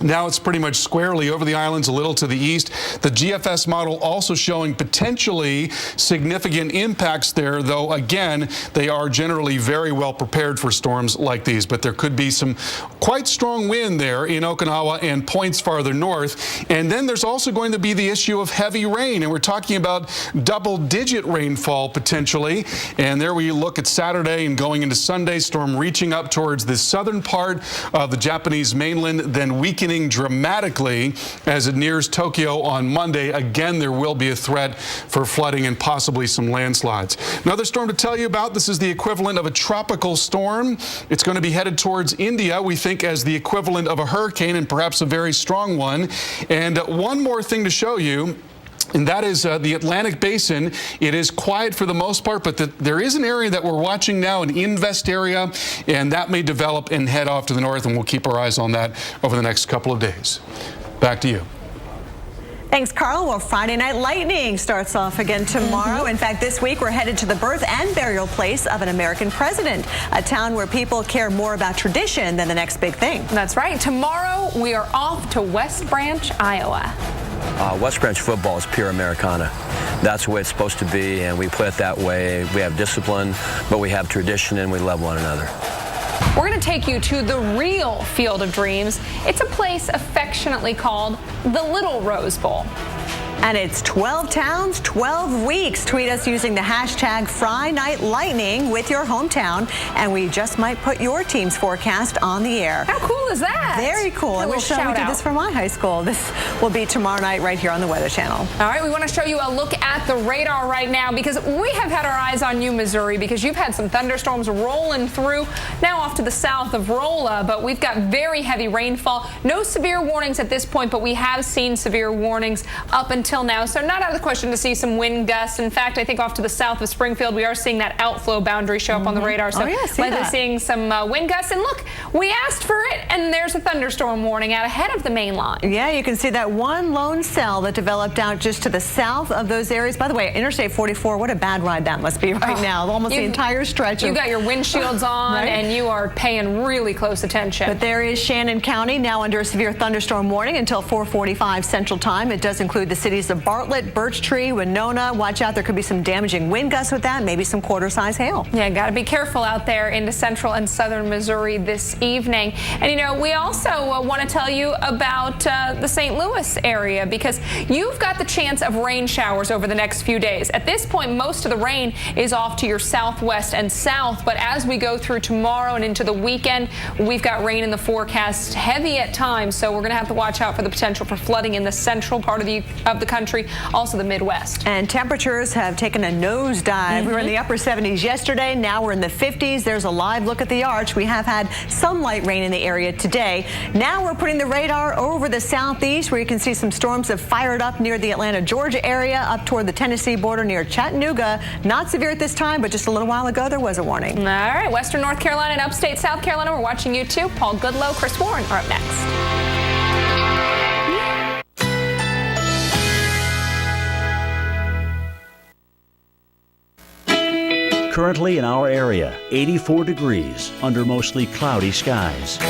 now it's pretty much squarely over the islands, a little to the east. The GFS model also showing potentially significant impacts there, though, again, they are generally very well prepared for storms like these. But there could be some quite strong wind there in Okinawa and points farther north. And then there's also going to be the issue of heavy rain, and we're talking about double-digit rainfall potentially. And there we look at Saturday and going into Sunday, storm reaching up towards the southern part of the Japanese mainland, then weakening dramatically as it nears Tokyo on Monday. Again, there will be a threat for flooding and possibly some landslides. Another storm to tell you about, this is the equivalent of a tropical storm. It's going to be headed towards India, we think, as the equivalent of a hurricane, and perhaps a very strong one. And one more thing to show you, and that is the Atlantic Basin. It is quiet for the most part, but there is an area that we're watching now, an invest area, and that may develop and head off to the north, and we'll keep our eyes on that over the next couple of days. Back to you. Thanks, Carl. Well, Friday Night Lightning starts off again tomorrow. In fact, this week we're headed to the birth and burial place of an American president, a town where people care more about tradition than the next big thing. That's right. Tomorrow we are off to West Branch, Iowa. West Branch football is pure Americana. That's the way it's supposed to be, and we play it that way. We have discipline, but we have tradition, and we love one another. We're going to take you to the real Field of Dreams. It's a place affectionately called the Little Rose Bowl. And it's 12 towns, 12 weeks. Tweet us using the hashtag FryNightLightning with your hometown, and we just might put your team's forecast on the air. How cool is that? Very cool. I wish we did this for my high school. This will be tomorrow night right here on the Weather Channel. All right, we want to show you a look at the radar right now because we have had our eyes on you, Missouri, because you've had some thunderstorms rolling through, now off to the south of Rolla, but we've got very heavy rainfall. No severe warnings at this point, but we have seen severe warnings up until now, so not out of the question to see some wind gusts. In fact, I think off to the south of Springfield, we are seeing that outflow boundary show up on the radar, so likely seeing some wind gusts. And look, we asked for it, and there's a thunderstorm warning out ahead of the main line. Yeah, you can see that one lone cell that developed out just to the south of those areas. By the way, Interstate 44, what a bad ride that must be right now. Almost the entire stretch. You got your windshields on, and you are paying really close attention. But there is Shannon County now under a severe thunderstorm warning until 4:45 Central Time. It does include the cities of Bartlett, Birch Tree, Winona. Watch out, there could be some damaging wind gusts with that, maybe some quarter-size hail. Yeah, got to be careful out there into central and southern Missouri this evening. And, you know, we also want to tell you about the St. Louis area because you've got the chance of rain showers over the next few days. At this point, most of the rain is off to your southwest and south, but as we go through tomorrow and into the weekend, we've got rain in the forecast, heavy at times, so we're going to have to watch out for the potential for flooding in the central part of the country, also the Midwest. And temperatures have taken a nosedive. We were in the upper 70s yesterday. Now we're in the 50s. There's a live look at the arch. We have had some light rain in the area today. Now we're putting the radar over the southeast where you can see some storms have fired up near the Atlanta, Georgia area, up toward the Tennessee border near Chattanooga. Not severe at this time, but just a little while ago there was a warning. All right, Western North Carolina and upstate South Carolina, we're watching you too. Paul Goodlow, Chris Warren are up next. Currently in our area, 84 degrees under mostly cloudy skies.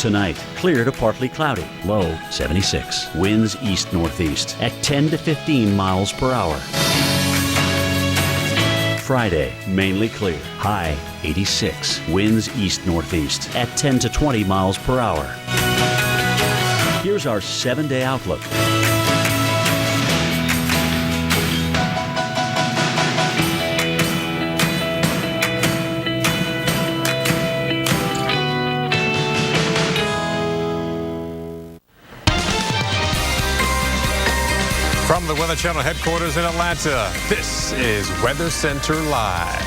Tonight, clear to partly cloudy, low 76. Winds east-northeast at 10 to 15 miles per hour. Friday, mainly clear, high 86. Winds east-northeast at 10 to 20 miles per hour. Here's our 7-day outlook. From the Weather Channel headquarters in Atlanta, this is Weather Center Live.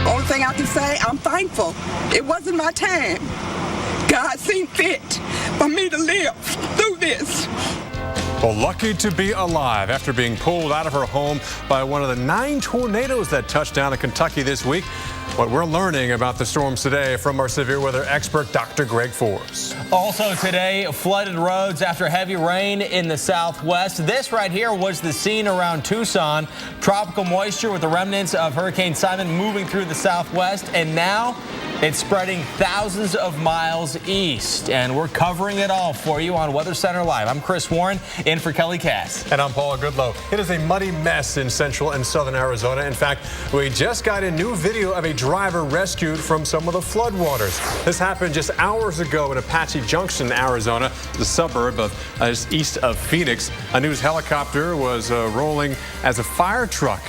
Only thing I can say, I'm thankful. It wasn't my time. God seemed fit for me to live through this. Well, lucky to be alive after being pulled out of her home by one of the 9 tornadoes that touched down in Kentucky this week. What we're learning about the storms today from our severe weather expert, Dr. Greg Forbes. Also today, flooded roads after heavy rain in the southwest. This right here was the scene around Tucson. Tropical moisture with the remnants of Hurricane Simon moving through the southwest, and now it's spreading thousands of miles east. And we're covering it all for you on Weather Center Live. I'm Chris Warren, in for Kelly Cass. And I'm Paula Goodlow. It is a muddy mess in central and southern Arizona. In fact, we just got a new video of a driver rescued from some of the floodwaters. This happened just hours ago in Apache Junction, Arizona, the suburb of east of Phoenix. A news helicopter was rolling as a fire truck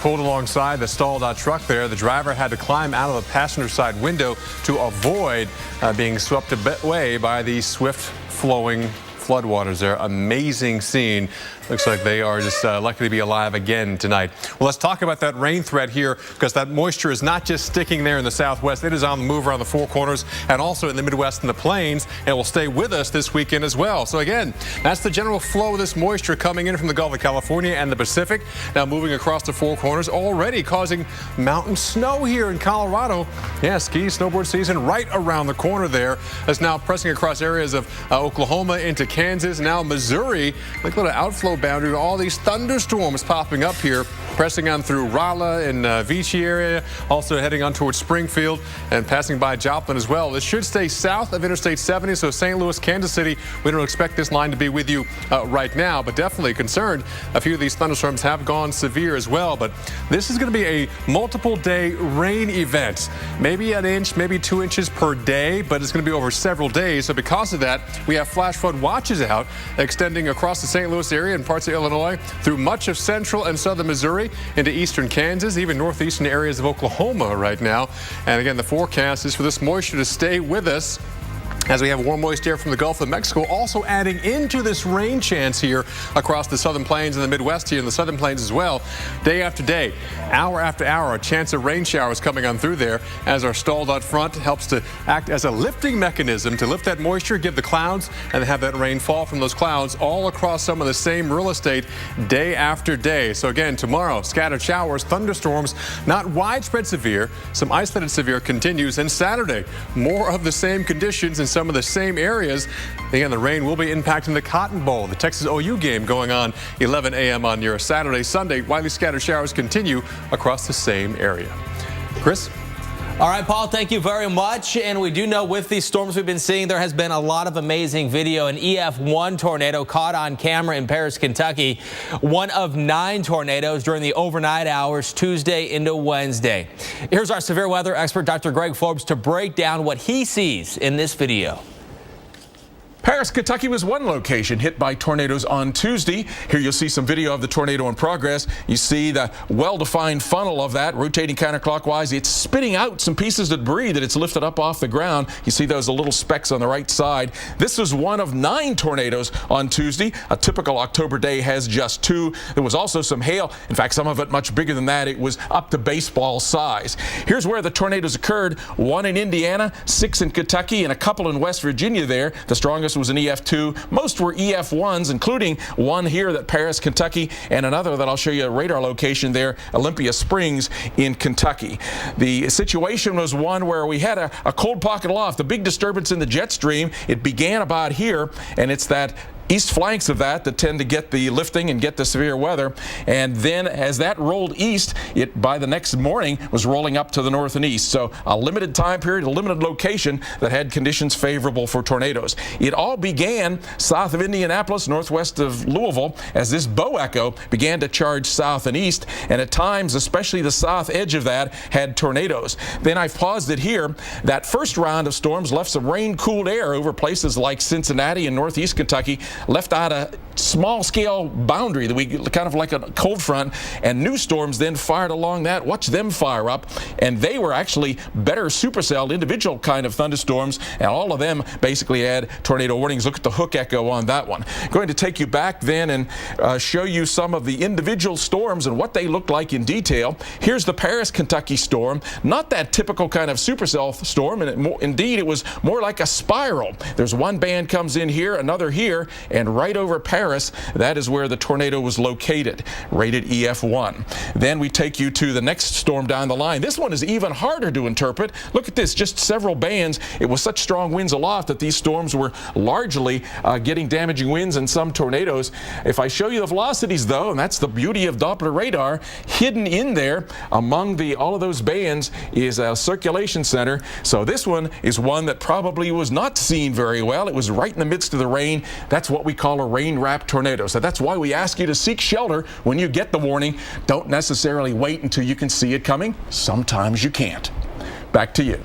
pulled alongside the stalled out truck there. The driver had to climb out of the passenger side window to avoid being swept away by the swift flowing floodwaters there. Amazing scene. Looks like they are just lucky to be alive again tonight. Well, let's talk about that rain threat here, because that moisture is not just sticking there in the southwest. It is on the move around the Four Corners and also in the Midwest and the Plains, and will stay with us this weekend as well. So again, that's the general flow of this moisture coming in from the Gulf of California and the Pacific, now moving across the Four Corners, already causing mountain snow here in Colorado. Yeah, ski, snowboard season right around the corner there. It's now pressing across areas of Oklahoma into Kansas, now Missouri. Look at the outflow boundary. All these thunderstorms popping up here, pressing on through Rolla and Vichy area, also heading on towards Springfield and passing by Joplin as well. This should stay south of Interstate 70, so St. Louis, Kansas City, we don't expect this line to be with you right now, but definitely concerned. A few of these thunderstorms have gone severe as well, but this is going to be a multiple day rain event. Maybe an inch, maybe 2 inches per day, but it's going to be over several days. So because of that, we have flash flood watches out extending across the St. Louis area and parts of Illinois through much of central and southern Missouri into eastern Kansas, even northeastern areas of Oklahoma right now. And again, the forecast is for this moisture to stay with us as we have warm moist air from the Gulf of Mexico also adding into this rain chance here across the southern plains and the Midwest here and the southern plains as well. Day after day, hour after hour, a chance of rain showers coming on through there as our stalled out front helps to act as a lifting mechanism to lift that moisture, give the clouds, and have that rain fall from those clouds all across some of the same real estate day after day. So again, tomorrow, scattered showers, thunderstorms, not widespread severe, some isolated severe continues. And Saturday, more of the same conditions in some of the same areas. Again, the rain will be impacting the Cotton Bowl, the Texas OU game going on 11 a.m. on your Saturday. Sunday, widely scattered showers continue across the same area. Chris? All right, Paul, thank you very much. And we do know with these storms we've been seeing, there has been a lot of amazing video. An EF1 tornado caught on camera in Paris, Kentucky. One of 9 tornadoes during the overnight hours, Tuesday into Wednesday. Here's our severe weather expert, Dr. Greg Forbes, to break down what he sees in this video. Paris, Kentucky was one location hit by tornadoes on Tuesday. Here you'll see some video of the tornado in progress. You see the well-defined funnel of that rotating counterclockwise. It's spitting out some pieces of debris that it's lifted up off the ground. You see those little specks on the right side. This was one of 9 tornadoes on Tuesday. A typical October day has just 2. There was also some hail. In fact, some of it much bigger than that. It was up to baseball size. Here's where the tornadoes occurred. 1 in Indiana, 6 in Kentucky, and a couple in West Virginia there. The strongest was an EF2. Most were EF1s, including one here at Paris, Kentucky, and another that I'll show you a radar location there, Olympia Springs in Kentucky. The situation was one where we had a cold pocket aloft, a big disturbance in the jet stream. It began about here, and it's that east flanks of that tend to get the lifting and get the severe weather. And then as that rolled east, it by the next morning was rolling up to the north and east. So a limited time period, a limited location that had conditions favorable for tornadoes. It all began south of Indianapolis, northwest of Louisville, as this bow echo began to charge south and east, and at times, especially the south edge of that, had tornadoes. Then I've paused it here. That first round of storms left some rain-cooled air over places like Cincinnati and northeast Kentucky, left out a small-scale boundary that we kind of like a cold front, and new storms then fired along that. Watch them fire up, and they were actually better supercell individual kind of thunderstorms, and all of them basically had tornado warnings. Look at the hook echo on that one. Going to take you back then and show you some of the individual storms and what they looked like in detail. Here's the Paris, Kentucky storm. Not that typical kind of supercell storm, and indeed it was more like a spiral. There's one band comes in here, another here, and right over Paris, that is where the tornado was located, rated EF1. Then we take you to the next storm down the line. This one is even harder to interpret. Look at this, just several bands. It was such strong winds aloft that these storms were largely getting damaging winds and some tornadoes. If I show you the velocities though, and that's the beauty of Doppler radar, hidden in there among all of those bands is a circulation center. So this one is one that probably was not seen very well. It was right in the midst of the rain. That's what we call a rain-wrapped tornado. So that's why we ask you to seek shelter when you get the warning. Don't necessarily wait until you can see it coming. Sometimes you can't. Back to you.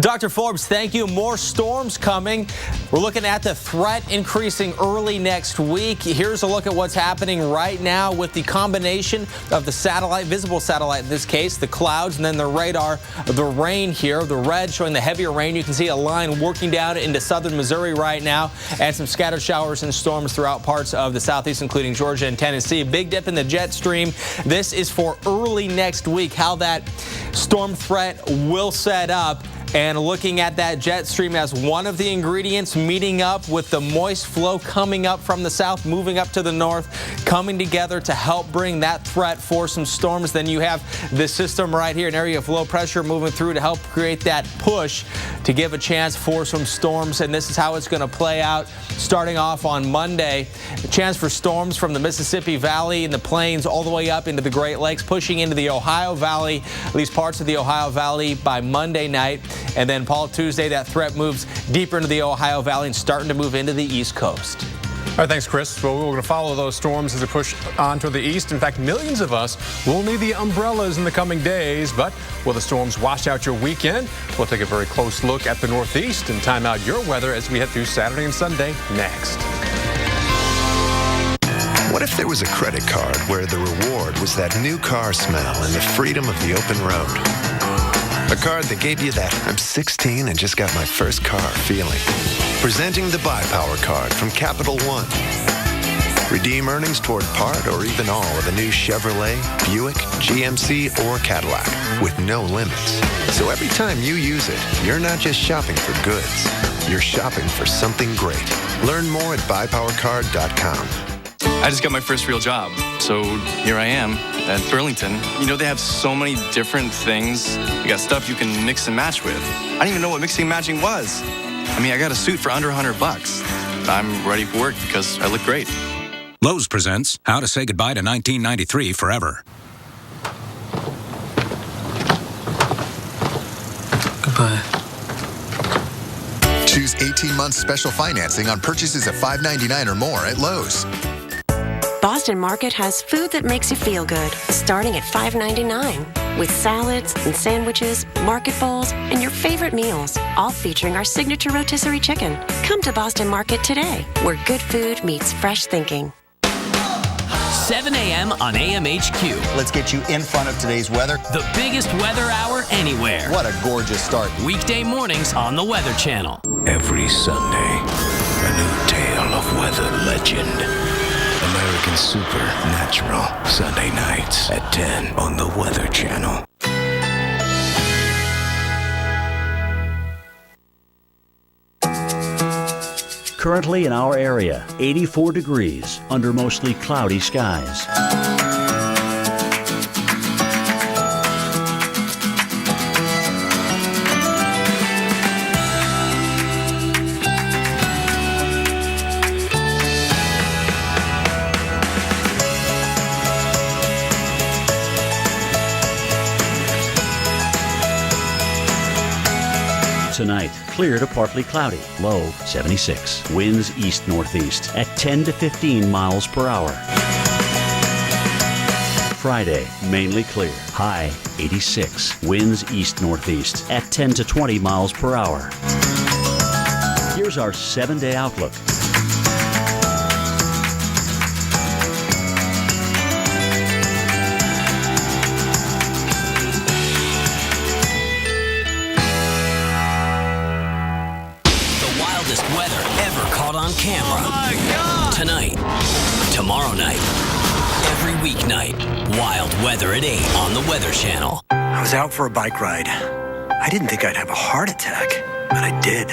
Dr. Forbes, thank you. More storms coming. We're looking at the threat increasing early next week. Here's a look at what's happening right now with the combination of the satellite, visible satellite in this case, the clouds, and then the radar, the rain here, the red showing the heavier rain. You can see a line working down into southern Missouri right now, and some scattered showers and storms throughout parts of the southeast, including Georgia and Tennessee. Big dip in the jet stream. This is for early next week, how that storm threat will set up. And looking at that jet stream as one of the ingredients, meeting up with the moist flow coming up from the south, moving up to the north, coming together to help bring that threat for some storms. Then you have this system right here, an area of low pressure moving through to help create that push to give a chance for some storms. And this is how it's going to play out starting off on Monday. A chance for storms from the Mississippi Valley and the plains all the way up into the Great Lakes, pushing into the Ohio Valley, at least parts of the Ohio Valley by Monday night. And then, Paul, Tuesday, that threat moves deeper into the Ohio Valley and starting to move into the East Coast. All right, thanks, Chris. Well, we're going to follow those storms as they push on to the east. In fact, millions of us will need the umbrellas in the coming days. But will the storms wash out your weekend? We'll take a very close look at the Northeast and time out your weather as we head through Saturday and Sunday next. What if there was a credit card where the reward was that new car smell and the freedom of the open road? A card that gave you that I'm 16 and just got my first car feeling. Presenting the Buy Power card from Capital One. Redeem earnings toward part or even all of a new Chevrolet, Buick, GMC, or Cadillac with no limits. So every time you use it, you're not just shopping for goods. You're shopping for something great. Learn more at buypowercard.com. I just got my first real job, so here I am at Burlington. You know, they have so many different things. You got stuff you can mix and match with. I didn't even know what mixing and matching was. I mean, I got a suit for under $100. I'm ready for work because I look great. Lowe's presents How to Say Goodbye to 1993 Forever. Goodbye. Choose 18 months special financing on purchases of $5.99 or more at Lowe's. Boston Market has food that makes you feel good, starting at $5.99, with salads and sandwiches, market bowls, and your favorite meals, all featuring our signature rotisserie chicken. Come to Boston Market today, where good food meets fresh thinking. 7 a.m. on AMHQ. Let's get you in front of today's weather. The biggest weather hour anywhere. What a gorgeous start. Weekday mornings on the Weather Channel. Every Sunday, a new tale of weather legend. American Supernatural, Sunday nights at 10 on the Weather Channel. Currently in our area, 84 degrees under mostly cloudy skies. Tonight, clear to partly cloudy, low 76. Winds east-northeast at 10 to 15 miles per hour. Friday, mainly clear, high 86. Winds east-northeast at 10 to 20 miles per hour. Here's our 7-day outlook. Weather ever caught on camera. Oh my God! Tonight, tomorrow night, every weeknight. Wild weather at 8 on the Weather Channel. I was out for a bike ride. I didn't think I'd have a heart attack, but I did.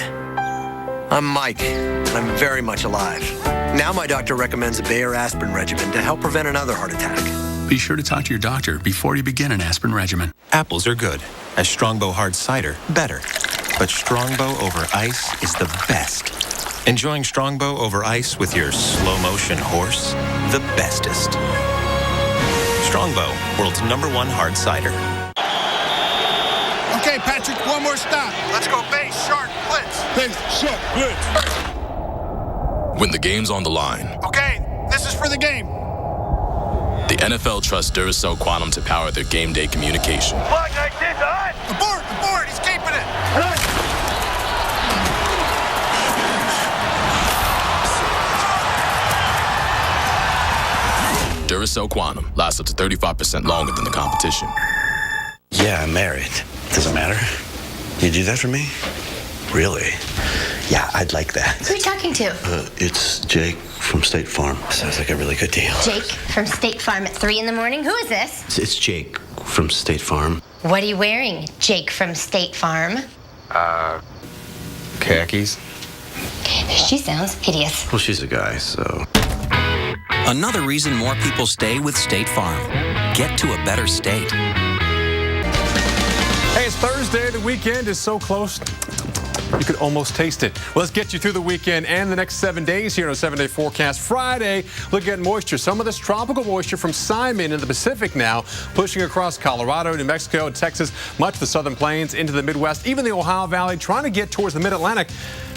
I'm Mike, and I'm very much alive. Now my doctor recommends a Bayer aspirin regimen to help prevent another heart attack. Be sure to talk to your doctor before you begin an aspirin regimen. Apples are good. As Strongbow hard cider, better. But Strongbow over ice is the best. Enjoying Strongbow over ice with your slow-motion horse? The bestest. Strongbow, world's #1 hard cider. Okay, Patrick, one more stop. Let's go base, shark, blitz. Base, shark, blitz. When the game's on the line. Okay, this is for the game. The NFL trusts Duracell Quantum to power their game day communication. Flag 19 to hot. Abort, he's keeping it. Duracell Quantum lasts up to 35% longer than the competition. Yeah, I'm married. Does it matter? You do that for me? Really? Yeah, I'd like that. Who are you talking to? It's Jake from State Farm. Sounds like a really good deal. Jake from State Farm at 3 in the morning? Who is this? It's Jake from State Farm. What are you wearing, Jake from State Farm? Khakis? She sounds hideous. Well, she's a guy, so... Another reason more people stay with State Farm. Get to a better state. Hey, it's Thursday. The weekend is so close. You could almost taste it. Well, let's get you through the weekend and the next 7 days here on a 7-day forecast. Friday, look at moisture. Some of this tropical moisture from Simon in the Pacific now pushing across Colorado, New Mexico, and Texas, much of the southern plains into the Midwest, even the Ohio Valley, trying to get towards the mid-Atlantic.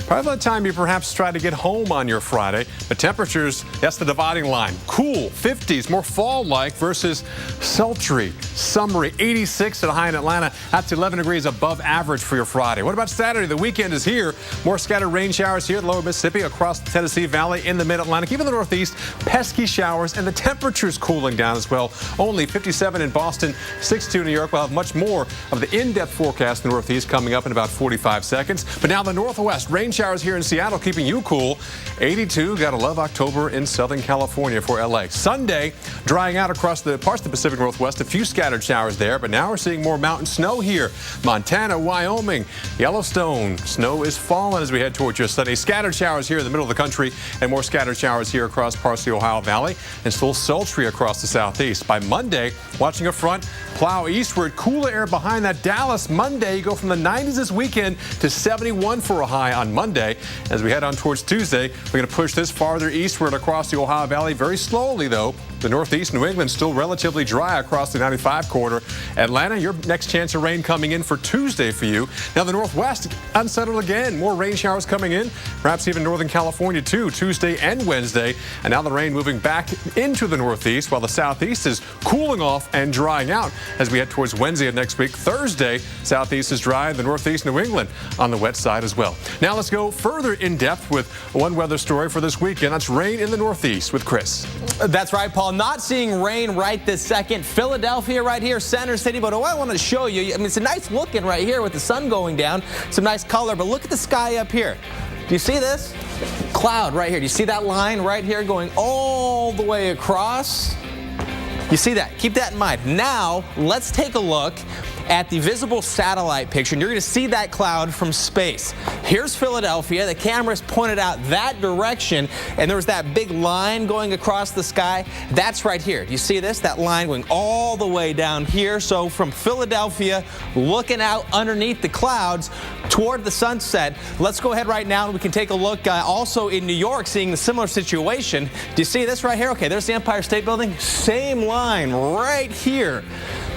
Probably by the time you perhaps try to get home on your Friday. But temperatures, that's the dividing line. Cool, 50s, more fall-like versus sultry, summery, 86 at a high in Atlanta. That's 11 degrees above average for your Friday. What about Saturday? The weekend is here. More scattered rain showers here, lower Mississippi, across the Tennessee Valley, in the mid-Atlantic, even the Northeast. Pesky showers, and the temperatures cooling down as well. Only 57 in Boston, 62 in New York. We'll have much more of the in-depth forecast in the Northeast coming up in about 45 seconds. But now the Northwest, rain showers here in Seattle, keeping you cool. 82, gotta love October in Southern California for LA. Sunday, drying out across the parts of the Pacific Northwest. A few scattered showers there, but now we're seeing more mountain snow here. Montana, Wyoming, Yellowstone. Snow is falling as we head towards your Sunday. Scattered showers here in the middle of the country, and more scattered showers here across parts of the Ohio Valley, and still sultry across the southeast. By Monday, watching a front plow eastward, cooler air behind that. Dallas, Monday, you go from the 90s this weekend to 71 for a high on Monday. As we head on towards Tuesday, we're going to push this farther eastward across the Ohio Valley very slowly, though. The Northeast, New England, still relatively dry across the 95 corridor. Atlanta, your next chance of rain coming in for Tuesday for you. Now, the Northwest, unsettled again. More rain showers coming in, perhaps even Northern California, too, Tuesday and Wednesday. And now the rain moving back into the Northeast, while the Southeast is cooling off and drying out as we head towards Wednesday of next week. Thursday, Southeast is dry, the Northeast, New England on the wet side as well. Now, let's go further in depth with one weather story for this weekend. That's rain in the Northeast with Chris. That's right, Paul. Not seeing rain right this second. Philadelphia right here, Center City. But what I want to show you, I mean, it's a nice looking right here with the sun going down. Some nice color. But look at the sky up here. Do you see this? Cloud right here. Do you see that line right here going all the way across? You see that? Keep that in mind. Now, let's take a look at the visible satellite picture, and you're going to see that cloud from space. Here's Philadelphia. The camera's pointed out that direction, and there was that big line going across the sky. That's right here. Do you see this? That line going all the way down here. So from Philadelphia, looking out underneath the clouds toward the sunset. Let's go ahead right now, and we can take a look also in New York, seeing the similar situation. Do you see this right here? Okay, there's the Empire State Building. Same line right here.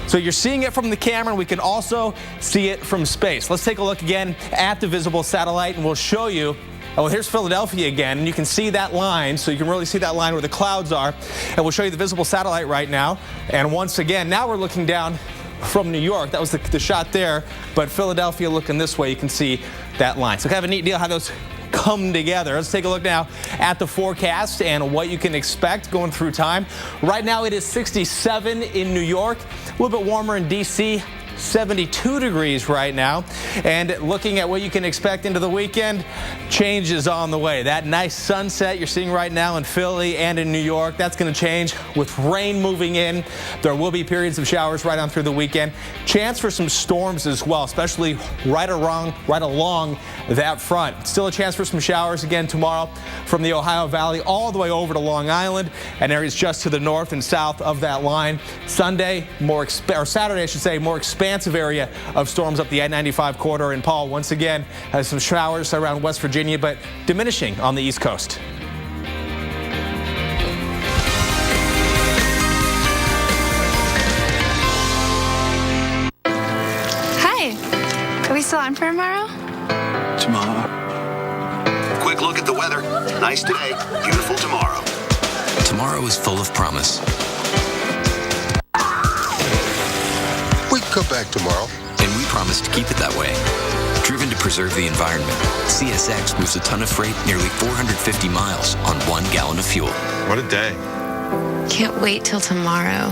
So you're seeing it from the camera, and we can also see it from space. Let's take a look again at the visible satellite, and we'll show you. Oh, here's Philadelphia again, and you can see that line, so you can really see that line where the clouds are. And we'll show you the visible satellite right now. And once again, now we're looking down from New York. That was the shot there, but Philadelphia looking this way, you can see that line. So kind of a neat deal how those come together. Let's take a look now at the forecast and what you can expect going through time. Right now it is 67 in New York, a little bit warmer in D.C., 72 degrees right now. And looking at what you can expect into the weekend, change is on the way. That nice sunset you're seeing right now in Philly and in New York, that's going to change with rain moving in. There will be periods of showers right on through the weekend. Chance for some storms as well, especially right along that front. Still a chance for some showers again tomorrow from the Ohio Valley all the way over to Long Island and areas just to the north and south of that line. Sunday, Saturday, I should say, more expansive area of storms up the I-95 corridor. And Paul, once again, has some showers around West Virginia, but diminishing on the East Coast. Hi. Are we still on for tomorrow? Tomorrow. Quick look at the weather. Nice today, beautiful tomorrow. Tomorrow is full of promise. We can come back tomorrow. And we promise to keep it that way. Driven to preserve the environment, CSX moves a ton of freight nearly 450 miles on 1 gallon of fuel. What a day. Can't wait till tomorrow.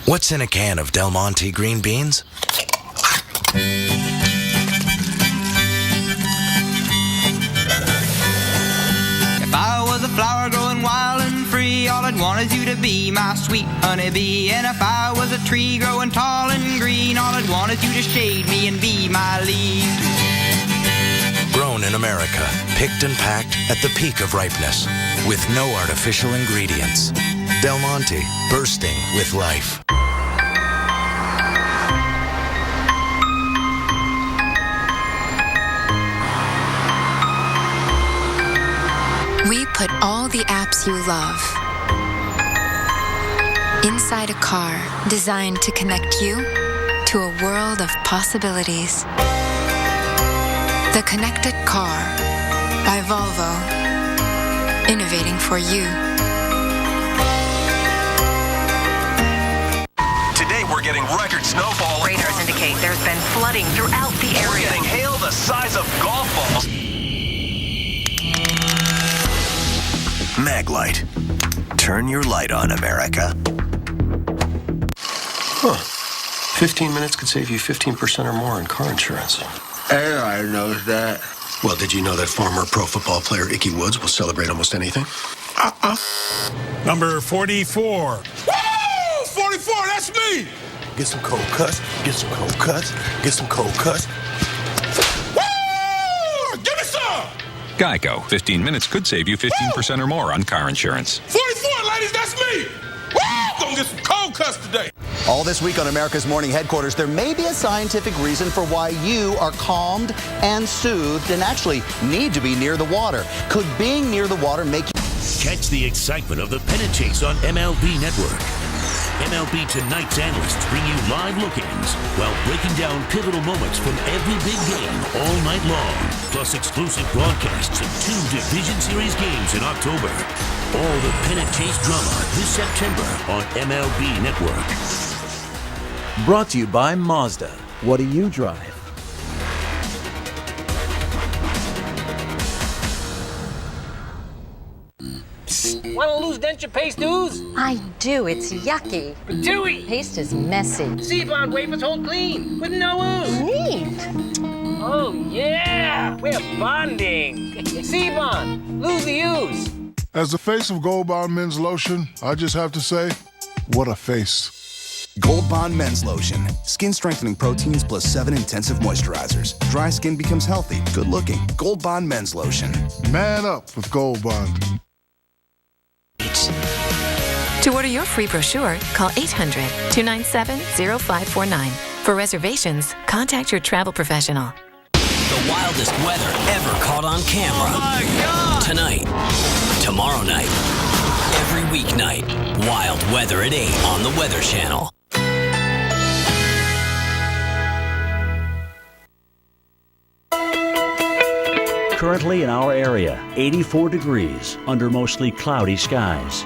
What's in a can of Del Monte green beans? If I was a flower growing wild and free, all I'd want is you to be my sweet honeybee. And if I was a tree growing tall and green, all I'd want is you to shade me and be my leaf. Grown in America, picked and packed at the peak of ripeness, with no artificial ingredients. Del Monte, bursting with life. We put all the apps you love inside a car designed to connect you to a world of possibilities. The Connected Car by Volvo. Innovating for you. Today we're getting record snowfall. Radars indicate there's been flooding throughout the area. We're getting hail the size of golf balls. Maglite. Turn your light on, America. Huh. 15 minutes could save you 15% or more in car insurance. Everybody knows that. Well, did you know that former pro football player Ickey Woods will celebrate almost anything? Number 44. Woo! 44, that's me! Get some cold cuts, get some cold cuts, get some cold cuts. Woo! Give me some! Geico. 15 minutes could save you 15% or more on car insurance. 44, ladies, that's me! Woo! Gonna get some cold cuts today. All this week on America's Morning Headquarters, there may be a scientific reason for why you are calmed and soothed and actually need to be near the water. Could being near the water make you... Catch the excitement of the pennant chase on MLB Network. MLB Tonight's analysts bring you live look-ins while breaking down pivotal moments from every big game all night long, plus exclusive broadcasts of 2 Division Series games in October. All the pennant chase drama this September on MLB Network. Brought to you by Mazda. What do you drive? Want to lose denture paste ooze? I do. It's yucky. But chewy. Paste is messy. C-Bond wafers hold clean with no ooze. Neat. Oh, yeah. We're bonding. C-Bond, lose the ooze. As the face of Gold Bond Men's Lotion, I just have to say, what a face. Gold Bond Men's Lotion. Skin strengthening proteins plus 7 intensive moisturizers. Dry skin becomes healthy, good looking. Gold Bond Men's Lotion. Man up with Gold Bond. To order your free brochure, call 800-297-0549. For reservations, contact your travel professional. The wildest weather ever caught on camera. Oh my God! Tonight, tomorrow night, every weeknight. Wild Weather at 8 on the Weather Channel. Currently in our area, 84 degrees under mostly cloudy skies.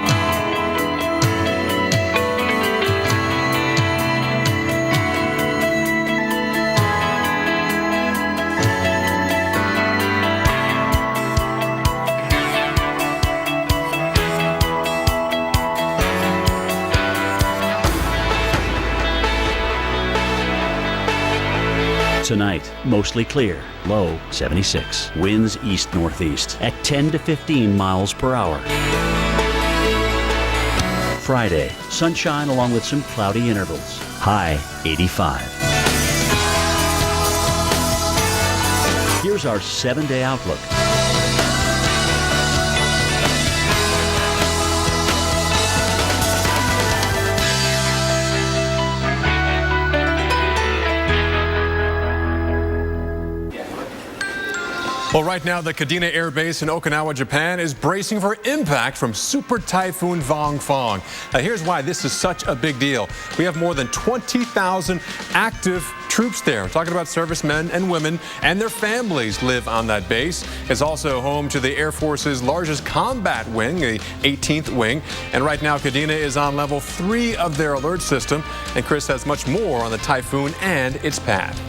Tonight, mostly clear, low 76. Winds east-northeast at 10 to 15 miles per hour. Friday, sunshine along with some cloudy intervals. High 85. Here's our 7-day outlook. Well, right now, the Kadena Air Base in Okinawa, Japan is bracing for impact from Super Typhoon Vongfong. Now, here's why this is such a big deal. We have more than 20,000 active troops there. We're talking about servicemen and women, and their families live on that base. It's also home to the Air Force's largest combat wing, the 18th Wing. And right now, Kadena is on level 3 of their alert system. And Chris has much more on the typhoon and its path.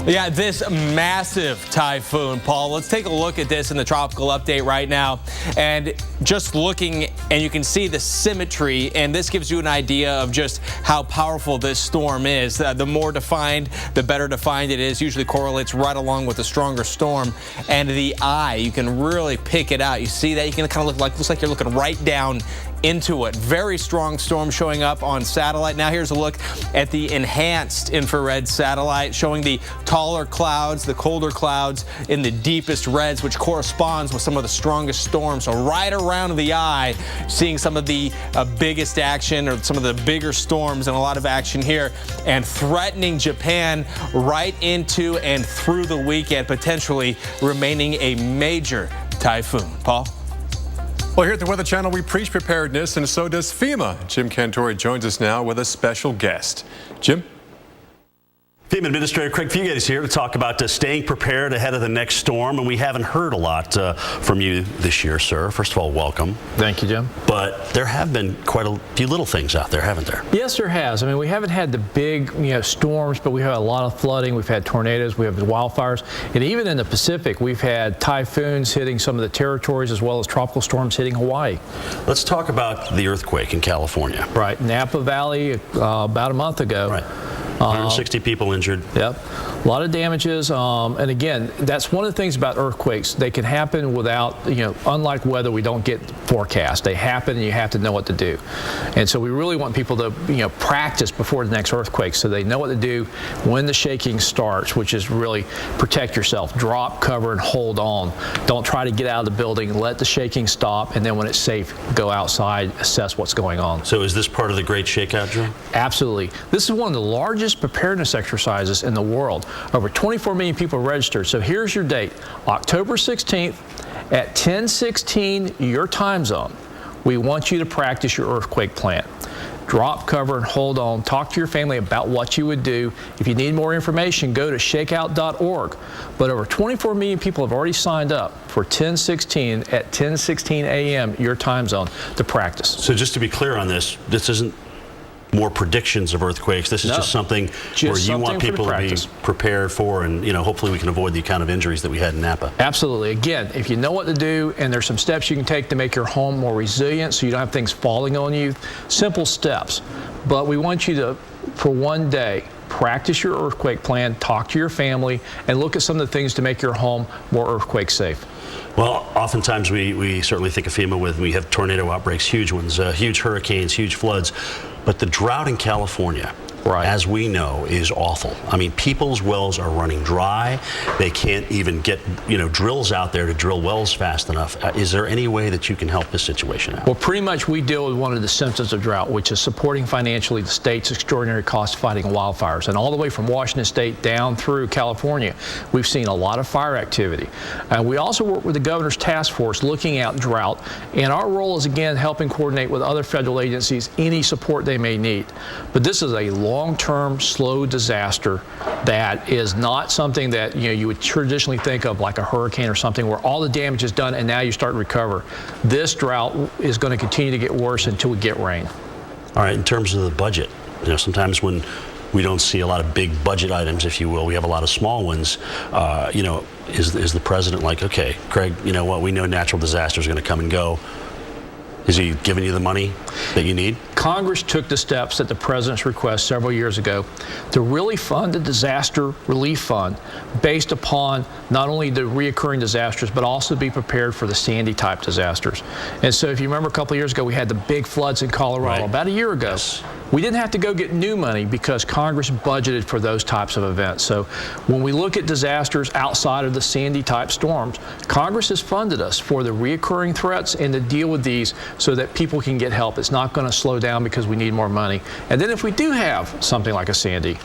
Yeah, this massive typhoon, Paul. Let's take a look at this in the tropical update right now. And just looking, and you can see the symmetry, and this gives you an idea of just how powerful this storm is. The more defined, the better defined it is. Usually correlates right along with the stronger storm. And the eye, you can really pick it out. You see that? You can kind of looks like you're looking right down into it. Very strong storm showing up on satellite. Now here's a look at the enhanced infrared satellite showing the taller clouds, the colder clouds in the deepest reds, which corresponds with some of the strongest storms. So right around the eye, seeing some of the biggest action or some of the bigger storms and a lot of action here, and threatening Japan right into and through the weekend, potentially remaining a major typhoon. Paul? Well, here at the Weather Channel, we preach preparedness, and so does FEMA. Jim Cantore joins us now with a special guest. Jim? FEMA Administrator Craig Fugate is here to talk about staying prepared ahead of the next storm, and we haven't heard a lot from you this year, sir. First of all, welcome. Thank you, Jim. But there have been quite a few little things out there, haven't there? Yes, there has. I mean, we haven't had the big, storms, but we have a lot of flooding. We've had tornadoes, we have wildfires, and even in the Pacific, we've had typhoons hitting some of the territories as well as tropical storms hitting Hawaii. Let's talk about the earthquake in California. Right, Napa Valley about a month ago. Right. 160 people injured. Yep. A lot of damages. And again, that's one of the things about earthquakes. They can happen without, unlike weather, we don't get forecast. They happen and you have to know what to do. And so we really want people to, practice before the next earthquake so they know what to do when the shaking starts, which is really protect yourself. Drop, cover, and hold on. Don't try to get out of the building. Let the shaking stop. And then when it's safe, go outside, assess what's going on. So is this part of the Great Shakeout Drill? Absolutely. This is one of the largest preparedness exercises in the world. Over 24 million people registered. So here's your date, October 16th at 10:16 your time zone. We want you to practice your earthquake plan. Drop, cover, and hold on. Talk to your family about what you would do. If you need more information, go to shakeout.org. But over 24 million people have already signed up for 10:16 at 10:16 a.m. your time zone to practice. So just to be clear on this isn't more predictions of earthquakes. This is just something where you want people to be prepared for, and hopefully we can avoid the kind of injuries that we had in Napa. Absolutely. Again, if you know what to do and there's some steps you can take to make your home more resilient so you don't have things falling on you, simple steps. But we want you to, for one day, practice your earthquake plan, talk to your family, and look at some of the things to make your home more earthquake safe. Well, oftentimes we certainly think of FEMA we have tornado outbreaks, huge ones, huge hurricanes, huge floods. But the drought in California, as we know, is awful. I mean, people's wells are running dry. They can't even get, drills out there to drill wells fast enough. Is there any way that you can help this situation out? Well, pretty much we deal with one of the symptoms of drought, which is supporting financially the state's extraordinary cost fighting wildfires. And all the way from Washington State down through California, we've seen a lot of fire activity. And we also work with the governor's task force looking at drought. And our role is, again, helping coordinate with other federal agencies any support they may need. But this is a long-term, slow disaster that is not something that you would traditionally think of like a hurricane or something where all the damage is done and now you start to recover. This drought is going to continue to get worse until we get rain. All right, in terms of the budget, sometimes when we don't see a lot of big budget items, if you will, we have a lot of small ones. Is the president like, okay, Craig, you know what, we know natural disasters are going to come and go. Is he giving you the money that you need? Congress took the steps at the president's request several years ago to really fund a disaster relief fund based upon not only the reoccurring disasters, but also be prepared for the Sandy type disasters. And so if you remember a couple of years ago, we had the big floods in Colorado, about a year ago. Yes. We didn't have to go get new money because Congress budgeted for those types of events. So when we look at disasters outside of the Sandy type storms, Congress has funded us for the reoccurring threats and to deal with these so that people can get help. It's not going to slow down because we need more money. And then if we do have something like a Sandy,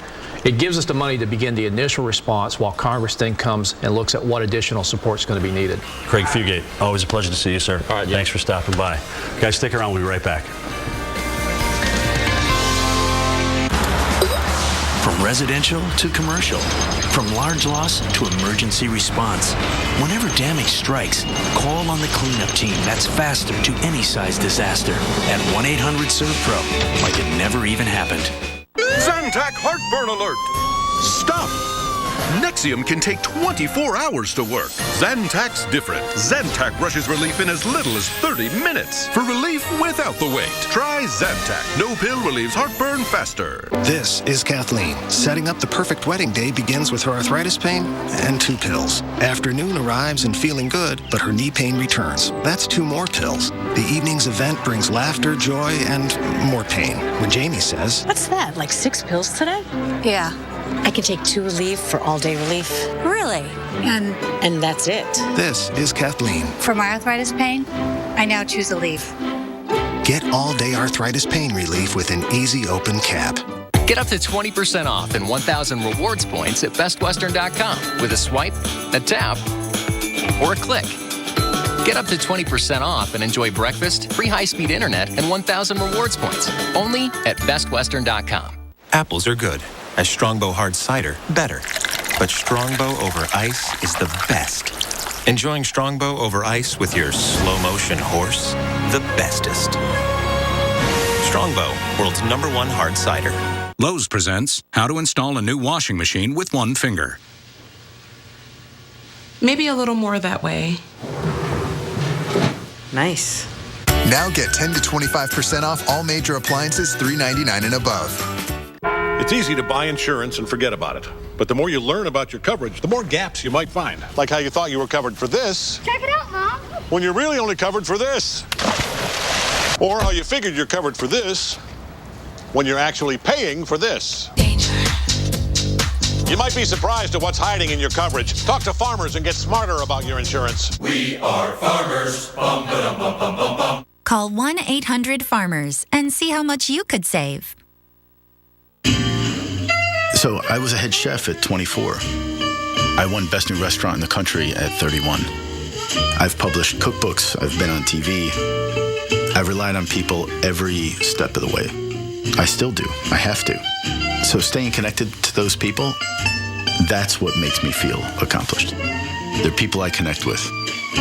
it gives us the money to begin the initial response while Congress then comes and looks at what additional support is going to be needed. Craig Fugate, always a pleasure to see you, sir. All right, thanks for stopping by. Guys, stick around. We'll be right back. From residential to commercial, from large loss to emergency response. Whenever damage strikes, call on the cleanup team that's faster to any size disaster at 1-800-SERVPRO, like it never even happened. Zantac heartburn alert! Stop! Nexium can take 24 hours to work. Zantac's different. Zantac rushes relief in as little as 30 minutes. For relief without the wait, try Zantac. No pill relieves heartburn faster. This is Kathleen. Setting up the perfect wedding day begins with her arthritis pain and 2 pills. Afternoon arrives and feeling good, but her knee pain returns. That's 2 more pills. The evening's event brings laughter, joy, and more pain. When Jamie says, "What's that, like 6 pills today?" Yeah. I can take 2 Aleve for all-day relief. Really? And that's it. this is Kathleen. For my arthritis pain, I now choose Aleve. Get all-day arthritis pain relief with an easy open cap. Get up to 20% off and 1,000 rewards points at bestwestern.com with a swipe, a tap, or a click. Get up to 20% off and enjoy breakfast, free high-speed internet, and 1,000 rewards points. Only at bestwestern.com. Apples are good. As Strongbow Hard Cider, better. But Strongbow over ice is the best. Enjoying Strongbow over ice with your slow-motion horse, the bestest. Strongbow, world's #1 hard cider. Lowe's presents how to install a new washing machine with one finger. Maybe a little more that way. Nice. Now get 10 to 25% off all major appliances $399 and above. It's easy to buy insurance and forget about it. But the more you learn about your coverage, the more gaps you might find. Like how you thought you were covered for this. Check it out, Mom. When you're really only covered for this. Or how you figured you're covered for this when you're actually paying for this. Danger. You might be surprised at what's hiding in your coverage. Talk to Farmers and get smarter about your insurance. We are Farmers. Bum, ba-dum, bum, bum, bum, bum. Call 1-800-FARMERS and see how much you could save. So I was a head chef at 24. I won Best New Restaurant in the country at 31. I've published cookbooks. I've been on TV. I've relied on people every step of the way. I still do. I have to. So staying connected to those people, that's what makes me feel accomplished. They're people I connect with,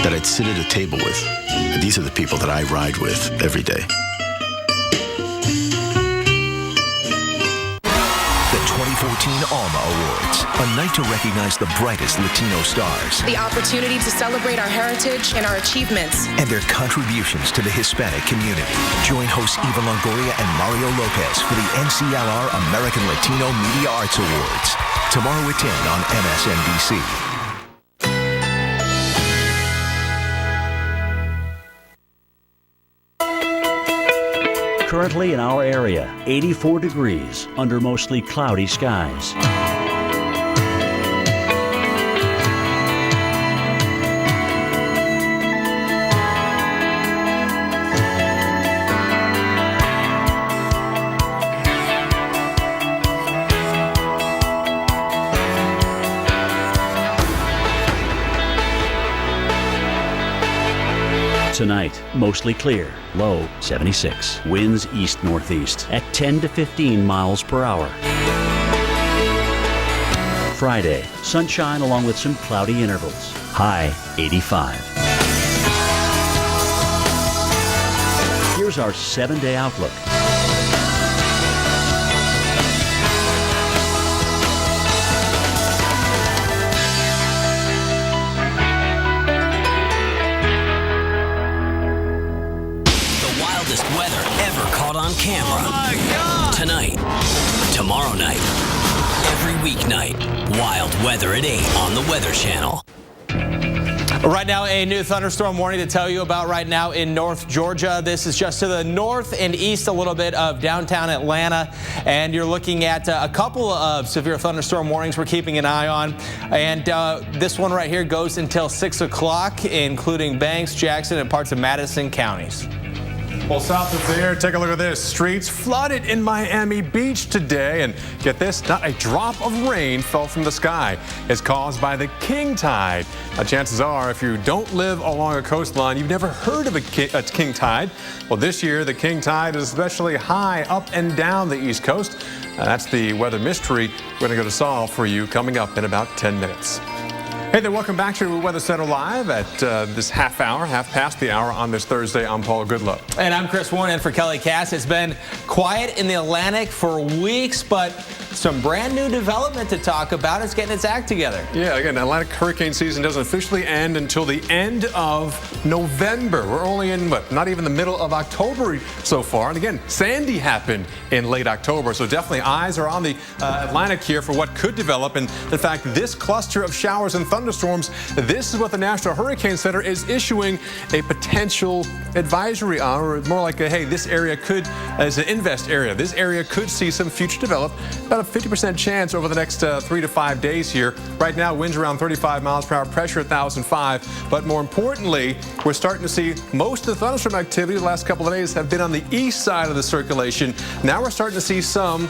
that I'd sit at a table with. These are the people that I ride with every day. The 2014 Alma Awards, a night to recognize the brightest Latino stars. The opportunity to celebrate our heritage and our achievements. And their contributions to the Hispanic community. Join hosts Eva Longoria and Mario Lopez for the NCLR American Latino Media Arts Awards. Tomorrow at 10 on MSNBC. Currently in our area, 84 degrees under mostly cloudy skies. Tonight, mostly clear, low 76. Winds east-northeast at 10 to 15 miles per hour. Friday, sunshine along with some cloudy intervals. High 85. Here's our 7-day outlook. On camera. Oh my God. Tonight, tomorrow night, every weeknight. Wild weather at 8 on the Weather Channel. Right now, a new thunderstorm warning to tell you about right now in North Georgia. This is just to the north and east a little bit of downtown Atlanta. And you're looking at a couple of severe thunderstorm warnings we're keeping an eye on. And this one right here goes until 6 o'clock, including Banks, Jackson, and parts of Madison counties. Well, south of there, take a look at this. Streets flooded in Miami Beach today. And get this, not a drop of rain fell from the sky. It's caused by the king tide. Now, chances are, if you don't live along a coastline, you've never heard of a king tide. Well, this year, the king tide is especially high up and down the East Coast. That's the weather mystery we're going to go to solve for you coming up in about 10 minutes. Hey there, welcome back to Weather Center Live at this half past the hour on this Thursday. I'm Paul Goodlow. And I'm Chris Warren in for Kelly Cass. It's been quiet in the Atlantic for weeks, but some brand new development to talk about. It's getting its act together. Yeah, again, Atlantic hurricane season doesn't officially end until the end of November. We're only in, not even the middle of October so far. And again, Sandy happened in late October. So definitely eyes are on the Atlantic here for what could develop. And in fact, this cluster of showers and thunderstorms, this is what the National Hurricane Center is issuing a potential advisory on, or more like a, hey, this area could, as an invest area, this area could see some future develop. About a 50% chance over the next 3 to 5 days here. Right now, winds around 35 miles per hour, pressure 1,005. But more importantly, we're starting to see most of the thunderstorm activity the last couple of days have been on the east side of the circulation. Now we're starting to see some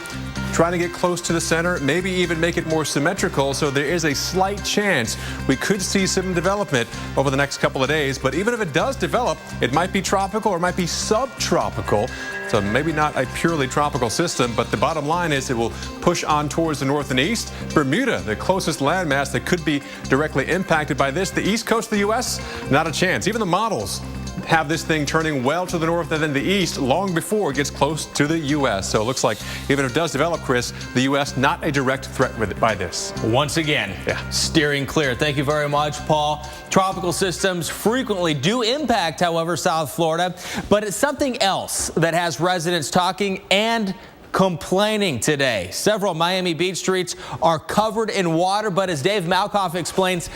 trying to get close to the center, maybe even make it more symmetrical. So there is a slight chance we could see some development over the next couple of days. But even if it does develop, it might be tropical or it might be subtropical. So maybe not a purely tropical system, but the bottom line is it will push on towards the north and east. Bermuda, the closest landmass that could be directly impacted by this. The east coast of the U.S., not a chance. Even the models have this thing turning well to the north and then the east long before it gets close to the U.S. So it looks like even if it does develop, Chris, the U.S. not a direct threat with it by this. Once again, steering clear. Thank you very much, Paul. Tropical systems frequently do impact, however, South Florida, but it's something else that has residents talking and complaining today. Several Miami Beach streets are covered in water, but as Dave Malkoff explains,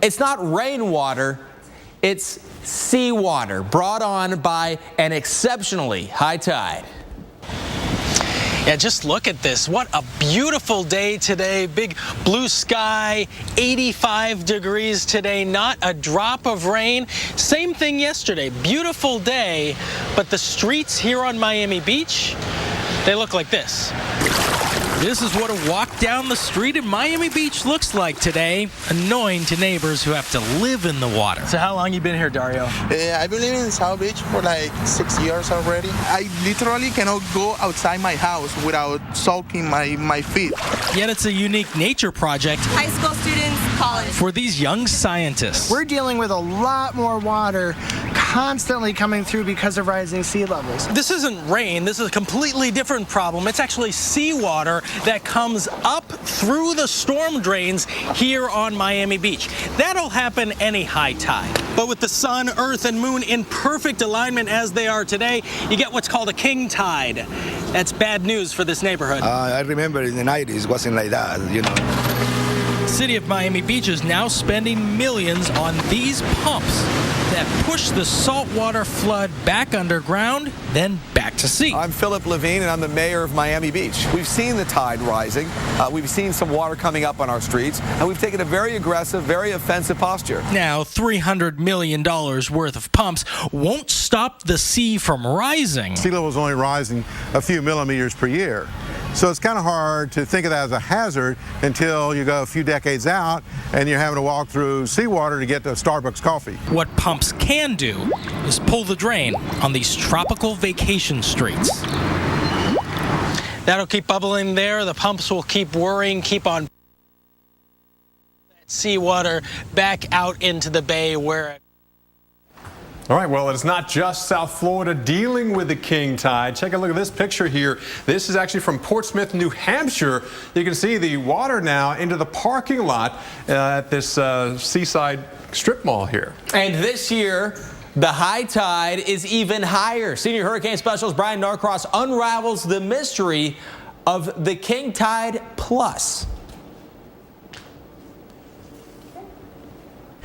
it's not rainwater, it's seawater brought on by an exceptionally high tide. Yeah, just look at this. What a beautiful day today. Big blue sky, 85 degrees today, not a drop of rain. Same thing yesterday. Beautiful day, but the streets here on Miami Beach, they look like this. This is what a walk down the street in Miami Beach looks like today. Annoying to neighbors who have to live in the water. So how long you been here, Dario? I've been living in South Beach for like 6 years already. I literally cannot go outside my house without soaking my feet. Yet it's a unique nature project. High school students, college. For these young scientists. We're dealing with a lot more water constantly coming through because of rising sea levels. This isn't rain. This is a completely different problem. It's actually seawater that comes up through the storm drains here on Miami Beach. That'll happen any high tide. But with the sun, earth, and moon in perfect alignment as they are today, you get what's called a king tide. That's bad news for this neighborhood. I remember in the 90s, it wasn't like that, you know. The city of Miami Beach is now spending millions on these pumps that push the saltwater flood back underground, then back to sea. I'm Philip Levine, and I'm the mayor of Miami Beach. We've seen the tide rising. We've seen some water coming up on our streets, and we've taken a very aggressive, very offensive posture. Now, $300 million worth of pumps won't stop the sea from rising. Sea level is only rising a few millimeters per year. So it's kind of hard to think of that as a hazard until you go a few decades out and you're having to walk through seawater to get to Starbucks coffee. What pumps can do is pull the drain on these tropical vacation streets. That'll keep bubbling there. The pumps will keep whirring, keep on seawater back out into the bay where... All right, well, it's not just South Florida dealing with the king tide. Take a look at this picture here. This is actually from Portsmouth, New Hampshire. You can see the water now into the parking lot at this seaside strip mall here. And this year, the high tide is even higher. Senior hurricane specialist Brian Norcross unravels the mystery of the king tide plus.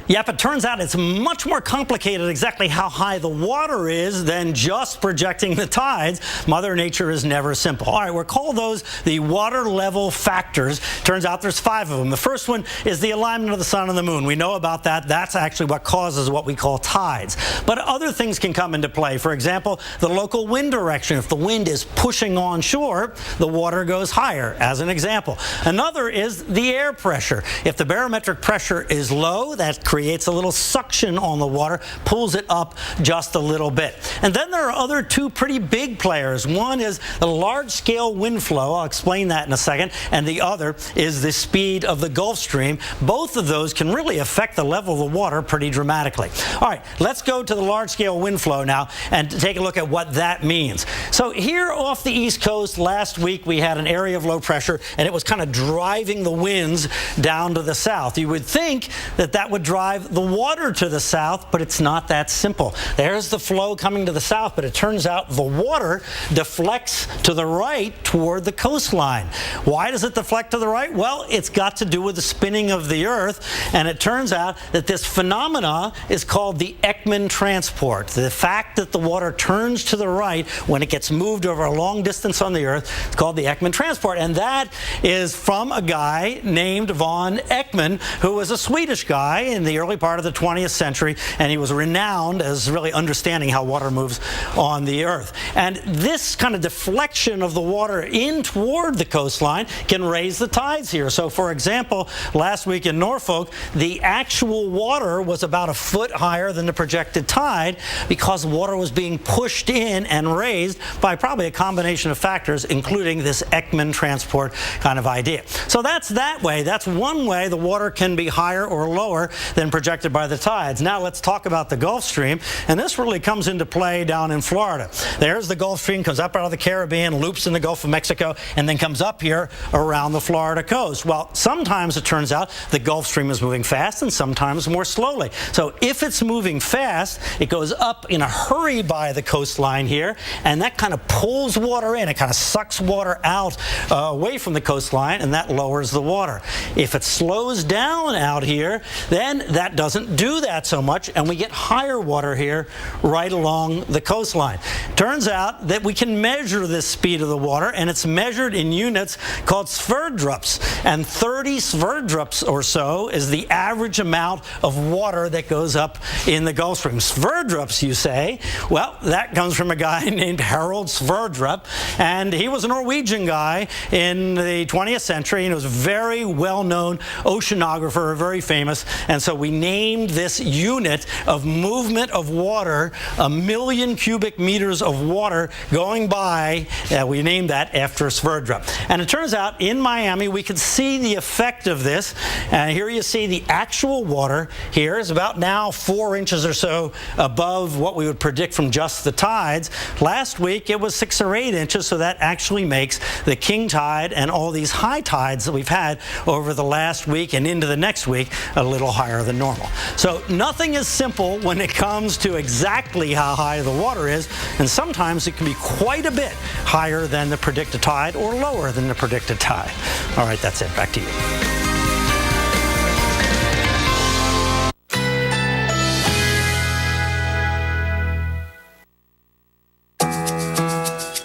Yep, it turns out it's much more complicated exactly how high the water is than just projecting the tides. Mother Nature is never simple. All right, we'll call those the water level factors. Turns out there's 5 of them. The first one is the alignment of the sun and the moon. We know about that. That's actually what causes what we call tides. But other things can come into play. For example, the local wind direction. If the wind is pushing on shore, the water goes higher, as an example. Another is the air pressure. If the barometric pressure is low, that creates a little suction on the water, pulls it up just a little bit. And then there are other 2 pretty big players. One is the large-scale wind flow. I'll explain that in a second. And the other is the speed of the Gulf Stream. Both of those can really affect the level of the water pretty dramatically. All right, let's go to the large-scale wind flow now and take a look at what that means. So here off the East Coast last week, we had an area of low pressure, and it was kind of driving the winds down to the south. You would think that that would drive the water to the south, but it's not that simple. There's the flow coming to the south, but it turns out the water deflects to the right toward the coastline. Why does it deflect to the right? Well, it's got to do with the spinning of the Earth, and it turns out that this phenomena is called the Ekman transport. The fact that the water turns to the right when it gets moved over a long distance on the Earth, it's called the Ekman transport, and that is from a guy named von Ekman, who was a Swedish guy in the early part of the 20th century, and he was renowned as really understanding how water moves on the Earth. And this kind of deflection of the water in toward the coastline can raise the tides here. So, for example, last week in Norfolk, the actual water was about a foot higher than the projected tide because water was being pushed in and raised by probably a combination of factors, including this Ekman transport kind of idea. So that's that way. That's one way the water can be higher or lower than projected by the tides. Now let's talk about the Gulf Stream, and this really comes into play down in Florida. There's the Gulf Stream, comes up out of the Caribbean, loops in the Gulf of Mexico, and then comes up here around the Florida coast. Well, sometimes it turns out the Gulf Stream is moving fast and sometimes more slowly. So if it's moving fast, it goes up in a hurry by the coastline here, and that kind of pulls water in. It kind of sucks water out away from the coastline, and that lowers the water. If it slows down out here, then that doesn't do that so much, and we get higher water here right along the coastline. Turns out that we can measure this speed of the water, and it's measured in units called sverdrups, and 30 sverdrups or so is the average amount of water that goes up in the Gulf Stream. Sverdrups, you say? Well, that comes from a guy named Harold Sverdrup, and he was a Norwegian guy in the 20th century, and he was a very well-known oceanographer, very famous, and so we named this unit of movement of water, 1 million cubic meters of water going by, we named that after Sverdrup. And it turns out in Miami we could see the effect of this. Here you see the actual water here is about now 4 inches or so above what we would predict from just the tides. Last week it was 6 or 8 inches, so that actually makes the king tide and all these high tides that we've had over the last week and into the next week a little higher than normal. So nothing is simple when it comes to exactly how high the water is, and sometimes it can be quite a bit higher than the predicted tide or lower than the predicted tide. All right, that's it. Back to you.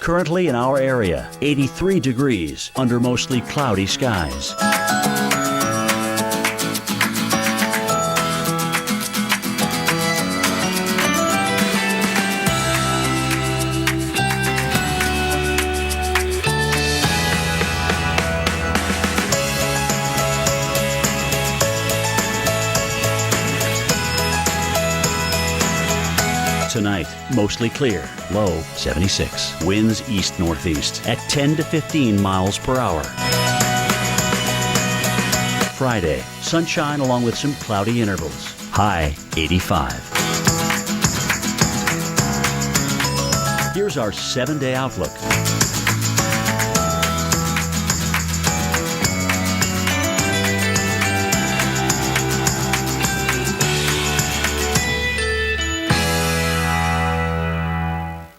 Currently in our area, 83 degrees under mostly cloudy skies. Tonight, mostly clear, low 76. Winds east-northeast at 10 to 15 miles per hour. Friday, sunshine along with some cloudy intervals. High 85. Here's our 7-day outlook.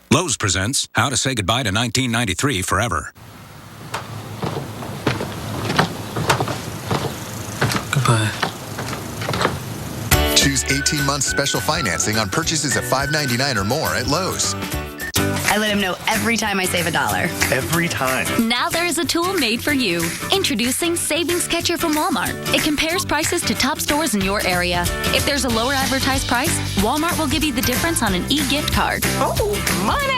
Lowe's presents How to Say Goodbye to 1993 Forever. Goodbye. Choose 18 months special financing on purchases of $5.99 or more at Lowe's. I let him know every time I save $1. Every time. Now there is a tool made for you. Introducing Savings Catcher from Walmart. It compares prices to top stores in your area. If there's a lower advertised price, Walmart will give you the difference on an e-gift card. Oh, money!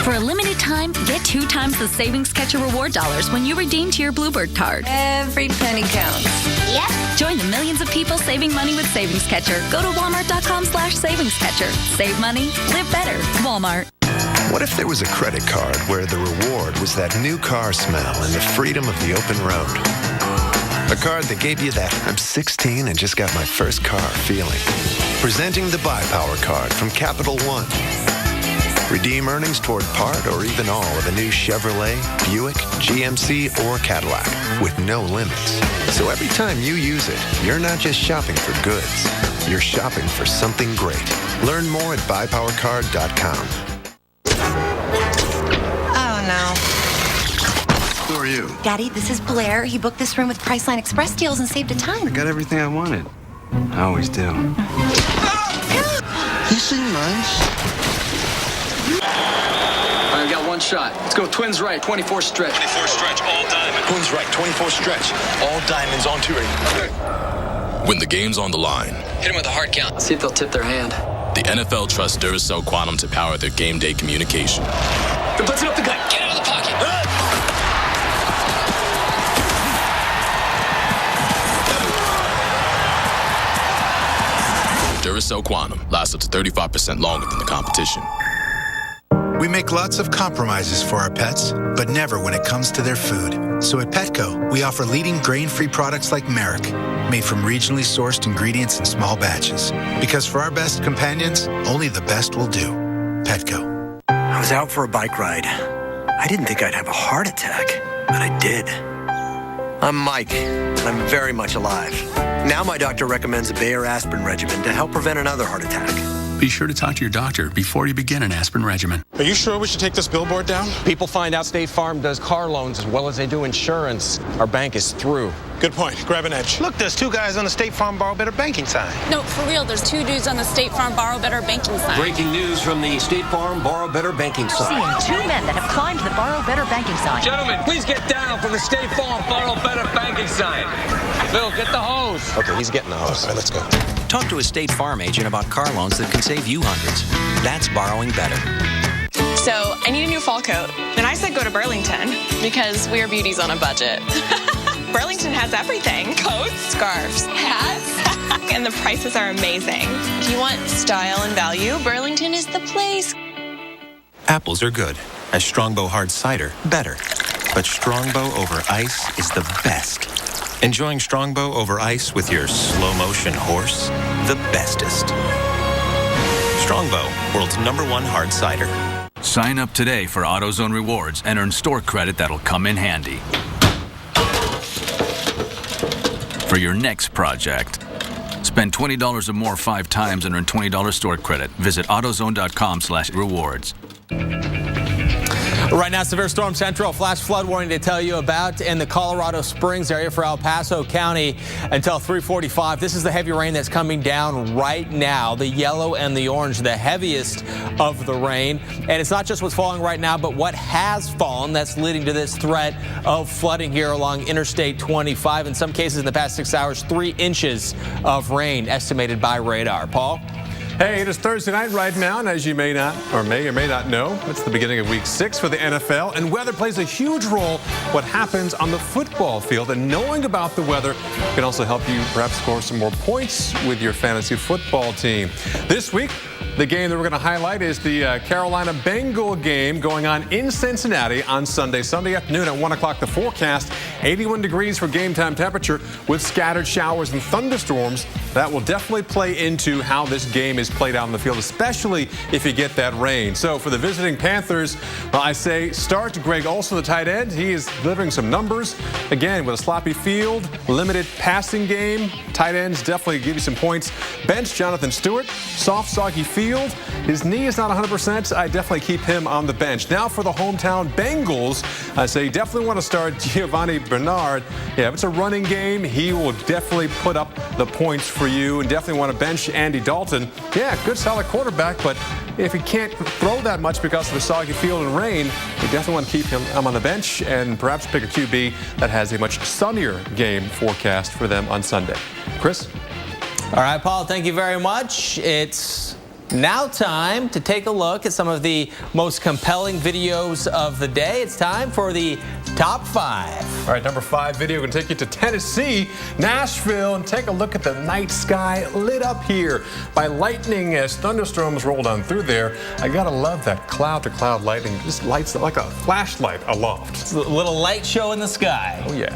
For a limited time, get 2 times the Savings Catcher reward dollars when you redeem to your Bluebird card. Every penny counts. Yep. Join the millions of people saving money with Savings Catcher. Go to walmart.com/Savings Catcher. Save money, live better. Walmart. What if there was a credit card where the reward was that new car smell and the freedom of the open road? A card that gave you that I'm 16 and just got my first car feeling. Presenting the Buy Power card from Capital One. Redeem earnings toward part or even all of a new Chevrolet, Buick, GMC, or Cadillac with no limits. So every time you use it, you're not just shopping for goods. You're shopping for something great. Learn more at buypowercard.com. Oh, no. Who are you? Daddy, this is Blair. He booked this room with Priceline Express deals and saved a ton. I got everything I wanted. I always do. You seem nice. All right, we got one shot. Let's go twins right, 24 stretch. 24 stretch, all diamond. Twins right, 24 stretch. All diamonds on touring. When the game's on the line, Hit him with a hard count. See if they'll tip their hand. the NFL trusts Duracell Quantum to power their game day communication. They're blitzing up the gut. Get out of the pocket. Duracell Quantum lasts up to 35% longer than the competition. We make lots of compromises for our pets, but never when it comes to their food. So at Petco, we offer leading grain-free products like Merrick, made from regionally sourced ingredients in small batches. Because for our best companions, only the best will do. Petco. I was out for a bike ride. I didn't think I'd have a heart attack, but I did. I'm Mike, and I'm very much alive. Now my doctor recommends a Bayer aspirin regimen to help prevent another heart attack. Be sure to talk to your doctor before you begin an aspirin regimen. Are you sure we should take this billboard down? People find out State Farm does car loans as well as they do insurance. Our bank is through. Good point. Grab an edge. Look, there's 2 guys on the State Farm Borrow Better banking sign. No, for real, there's 2 dudes on the State Farm Borrow Better banking sign. Breaking news from the State Farm Borrow Better banking sign. Seeing 2 men that have climbed the Borrow Better banking sign. Gentlemen, please get down from the State Farm Borrow Better banking sign. Bill, get the hose. Okay, he's getting the hose. All right, let's go. Talk to a State Farm agent about car loans that can save you hundreds. That's borrowing better. So I need a new fall coat. And I said go to Burlington because we're beauties on a budget. Burlington has everything. Coats, scarves, hats. And the prices are amazing. If you want style and value, Burlington is the place. Apples are good. As Strongbow hard cider, better. But Strongbow over ice is the best. Enjoying Strongbow over ice with your slow-motion horse? The bestest. Strongbow, world's #1 hard cider. Sign up today for AutoZone Rewards and earn store credit that'll come in handy for your next project. Spend $20 or more 5 times and earn $20 store credit. Visit AutoZone.com/rewards. Right now, severe storm central, flash flood warning to tell you about in the Colorado Springs area for El Paso County until 3:45. This is the heavy rain that's coming down right now. The yellow and the orange, the heaviest of the rain. And it's not just what's falling right now, but what has fallen that's leading to this threat of flooding here along Interstate 25. In some cases in the past 6 hours, 3 inches of rain estimated by radar. Paul? Hey, it is Thursday night right now, and as you may or may not know, it's the beginning of Week 6 for the NFL, and weather plays a huge role what happens on the football field, and knowing about the weather can also help you perhaps score some more points with your fantasy football team. This week, the game that we're going to highlight is the Carolina Bengal game going on in Cincinnati on Sunday afternoon at 1 o'clock. The forecast, 81 degrees for game time temperature with scattered showers and thunderstorms. That will definitely play into how this game is played out on the field, especially if you get that rain. So for the visiting Panthers, I say start Greg Olsen, the tight end. He is delivering some numbers. Again, with a sloppy field, limited passing game, tight ends definitely give you some points. Bench Jonathan Stewart, soft, soggy field. His knee is not 100%. I definitely keep him on the bench. Now for the hometown Bengals, I say definitely want to start Giovanni Bernard. Yeah, if it's a running game, he will definitely put up the points for you, and definitely want to bench Andy Dalton. Yeah, good solid quarterback, but if he can't throw that much because of the soggy field and rain, you definitely want to keep him on the bench and perhaps pick a QB that has a much sunnier game forecast for them on Sunday. Chris? All right, Paul, thank you very much. It's now time to take a look at some of the most compelling videos of the day. It's time for the top 5. All right, number 5 video can take you to Tennessee, Nashville, and take a look at the night sky lit up here by lightning as thunderstorms rolled on through there. I gotta love that cloud-to-cloud lightning. Just lights like a flashlight aloft. It's a little light show in the sky. Oh, yeah.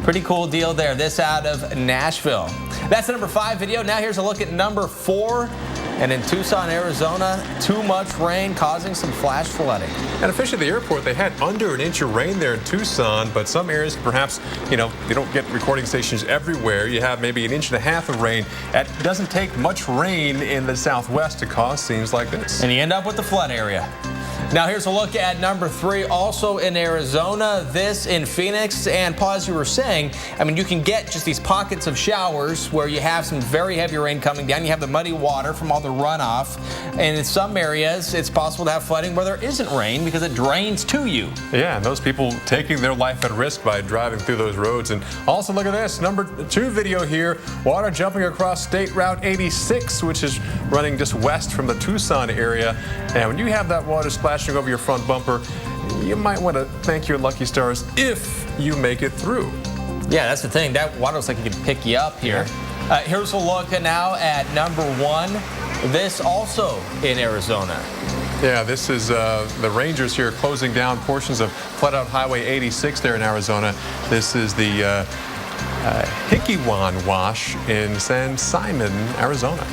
Pretty cool deal there. This out of Nashville. That's the number 5 video. Now here's a look at number 4. And in Tucson, Arizona, too much rain causing some flash flooding. And officially at the airport, they had under an inch of rain there in Tucson, but some areas perhaps, you don't get recording stations everywhere. You have maybe an inch and a half of rain. It doesn't take much rain in the Southwest to cause scenes like this. And you end up with the flood area. Now here's a look at number 3, also in Arizona, this in Phoenix. And Paul, as you were saying, I mean, you can get just these pockets of showers where you have some very heavy rain coming down. You have the muddy water from all the runoff. And in some areas, it's possible to have flooding where there isn't rain because it drains to you. Yeah, and those people taking their life at risk by driving through those roads. And also look at this, number 2 video here, water jumping across State Route 86, which is running just west from the Tucson area. And when you have that water splashing over your front bumper, you might want to thank your lucky stars if you make it through. Yeah, that's the thing. That water looks like it can pick you up here. Here's a look now at number 1. This also in Arizona. Yeah, this is the Rangers here closing down portions of flat-out Highway 86 there in Arizona. This is the Hickeywan Wash in San Simon, Arizona.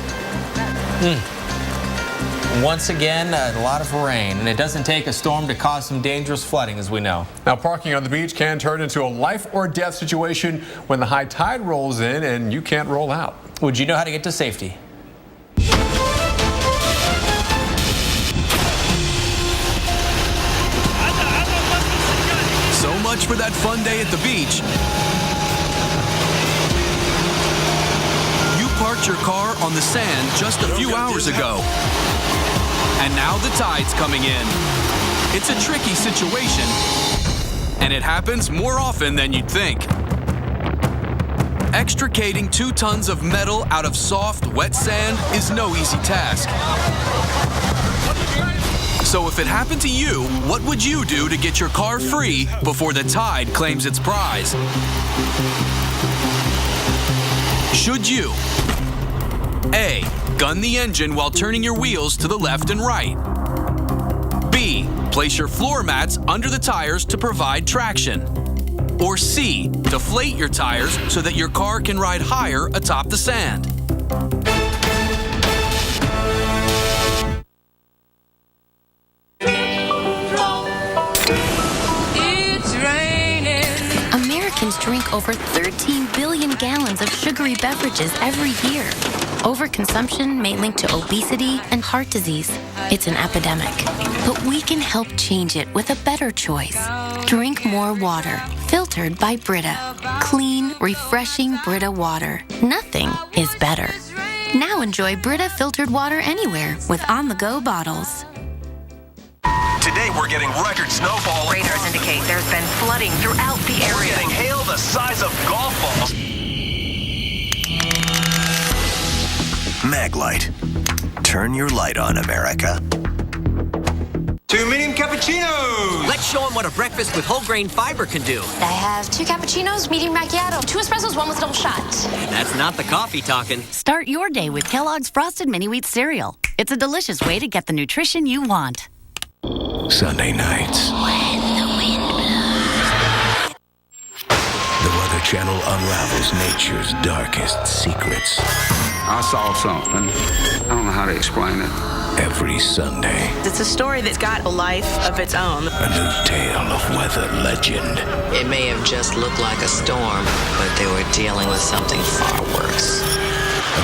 Once again, a lot of rain, and it doesn't take a storm to cause some dangerous flooding, as we know. Now, parking on the beach can turn into a life or death situation when the high tide rolls in and you can't roll out. Would you know how to get to safety? So much for that fun day at the beach. You parked your car on the sand just a few hours ago. And now the tide's coming in. It's a tricky situation, and it happens more often than you'd think. Extricating 2 tons of metal out of soft, wet sand is no easy task. So if it happened to you, what would you do to get your car free before the tide claims its prize? Should you A, gun the engine while turning your wheels to the left and right? B, place your floor mats under the tires to provide traction? Or C, deflate your tires so that your car can ride higher atop the sand? Americans drink over 13 billion gallons of sugary beverages every year. Overconsumption may link to obesity and heart disease. It's an epidemic. But we can help change it with a better choice. Drink more water, filtered by Brita. Clean, refreshing Brita water. Nothing is better. Now enjoy Brita filtered water anywhere with on-the-go bottles. Today we're getting record snowfall. Radars indicate there's been flooding throughout the area. We're getting hail the size of golf balls. Maglite. Turn your light on, America. 2 medium cappuccinos. Let's show them what a breakfast with whole grain fiber can do. I have 2 cappuccinos, medium macchiato, 2 espressos, 1 with a double shot. That's not the coffee talking. Start your day with Kellogg's Frosted Mini Wheat Cereal. It's a delicious way to get the nutrition you want. Sunday nights. When the wind blows. The Weather Channel unravels nature's darkest secrets. I saw something. I don't know how to explain it. Every Sunday. It's a story that's got a life of its own. A new tale of weather legend. It may have just looked like a storm, but they were dealing with something far worse.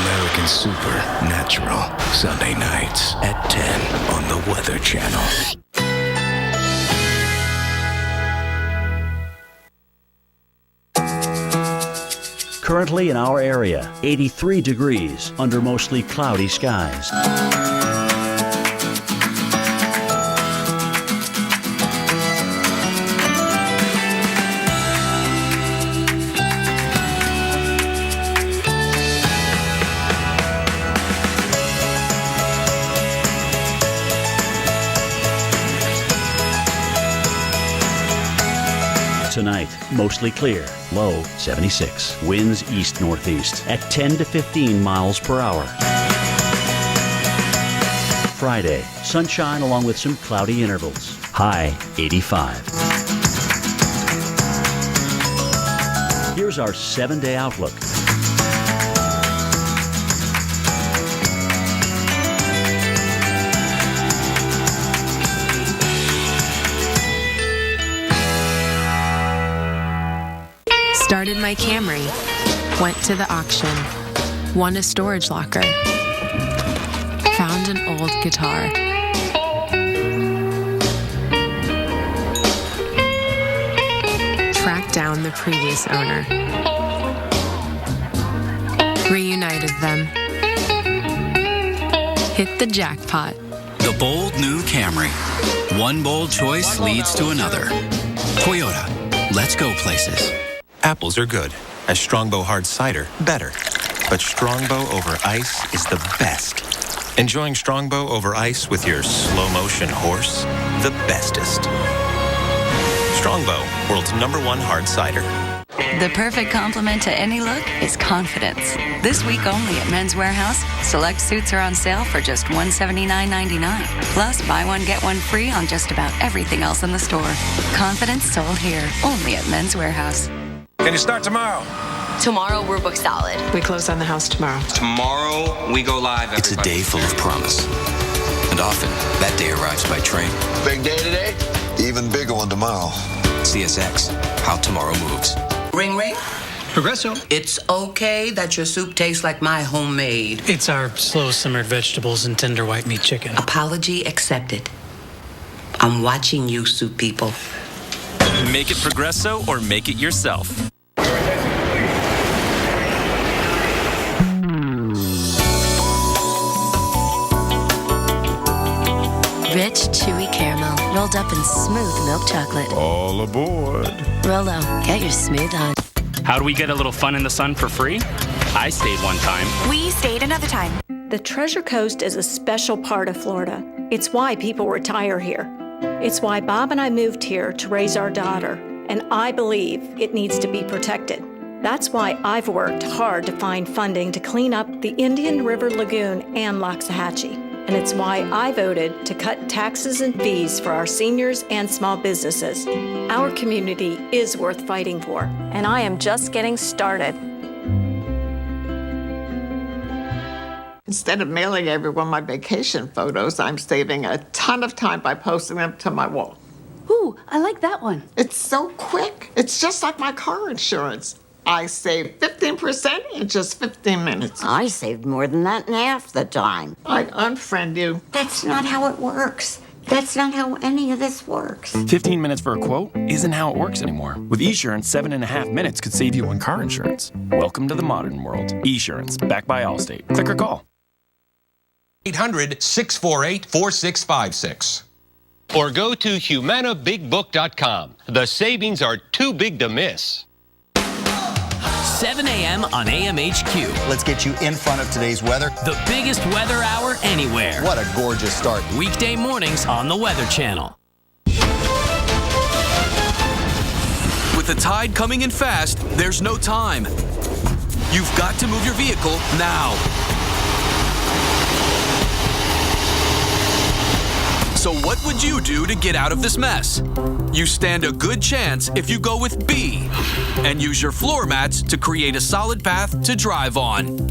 American Supernatural. Sunday nights at 10 on the Weather Channel. Currently in our area, 83 degrees under mostly cloudy skies. Tonight, mostly clear, low 76. Winds east-northeast at 10 to 15 miles per hour. Friday, sunshine along with some cloudy intervals. High 85. Here's our 7-day outlook. Started my Camry, went to the auction, won a storage locker, found an old guitar. Tracked down the previous owner. Reunited them. Hit the jackpot. The bold new Camry. One bold choice leads to another. Toyota. Let's go places. Apples are good. As Strongbow hard cider, better. But Strongbow over ice is the best. Enjoying Strongbow over ice with your slow motion horse, the bestest. Strongbow, world's #1 hard cider. The perfect complement to any look is confidence. This week only at Men's Warehouse, select suits are on sale for just $179.99. Plus, buy one, get one free on just about everything else in the store. Confidence sold here, only at Men's Warehouse. Can you start tomorrow? Tomorrow, we're booked solid. We close on the house tomorrow. Tomorrow, we go live, everybody. It's a day full of promise. And often, that day arrives by train. Big day today? Even bigger one tomorrow. CSX, how tomorrow moves. Ring, ring. Progresso. It's okay that your soup tastes like my homemade. It's our slow-simmered vegetables and tender white meat chicken. Apology accepted. I'm watching you, soup people. Make it Progresso or make it yourself. Rich, chewy caramel, rolled up in smooth milk chocolate. All aboard. Rolo, get your smooth on. How do we get a little fun in the sun for free? I stayed one time. We stayed another time. The Treasure Coast is a special part of Florida. It's why people retire here. It's why Bob and I moved here to raise our daughter, and I believe it needs to be protected. That's why I've worked hard to find funding to clean up the Indian River Lagoon and Loxahatchee. And it's why I voted to cut taxes and fees for our seniors and small businesses. Our community is worth fighting for, and I am just getting started. Instead of mailing everyone my vacation photos, I'm saving a ton of time by posting them to my wall. Ooh, Ooh, I like that one. It's so quick. It's just like my car insurance. I saved 15% in just 15 minutes. I saved more than that in half the time. I'd unfriend you. That's not how it works. That's not how any of this works. 15 minutes for a quote isn't how it works anymore. With Esurance, 7.5 minutes could save you on car insurance. Welcome to the modern world. Esurance, backed by Allstate. Click or call. 800-648-4656. Or go to HumanaBigBook.com. The savings are too big to miss. 7 a.m. on AMHQ. Let's get you in front of today's weather. The biggest weather hour anywhere. What a gorgeous start. Weekday mornings on the Weather Channel. With the tide coming in fast, there's no time. You've got to move your vehicle now. So what would you do to get out of this mess? You stand a good chance if you go with B and use your floor mats to create a solid path to drive on.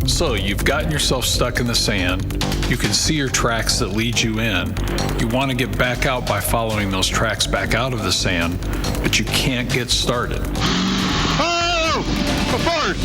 So you've gotten yourself stuck in the sand. You can see your tracks that lead you in. You want to get back out by following those tracks back out of the sand, but you can't get started. Oh! Apart!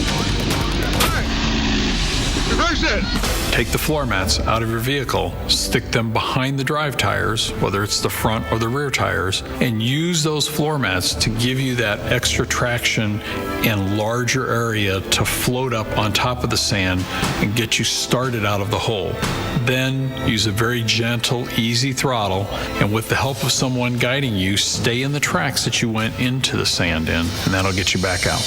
Reverse it! Take the floor mats out of your vehicle, stick them behind the drive tires, whether it's the front or the rear tires, and use those floor mats to give you that extra traction and larger area to float up on top of the sand and get you started out of the hole. Then use a very gentle, easy throttle, and with the help of someone guiding you, stay in the tracks that you went into the sand in, and that'll get you back out.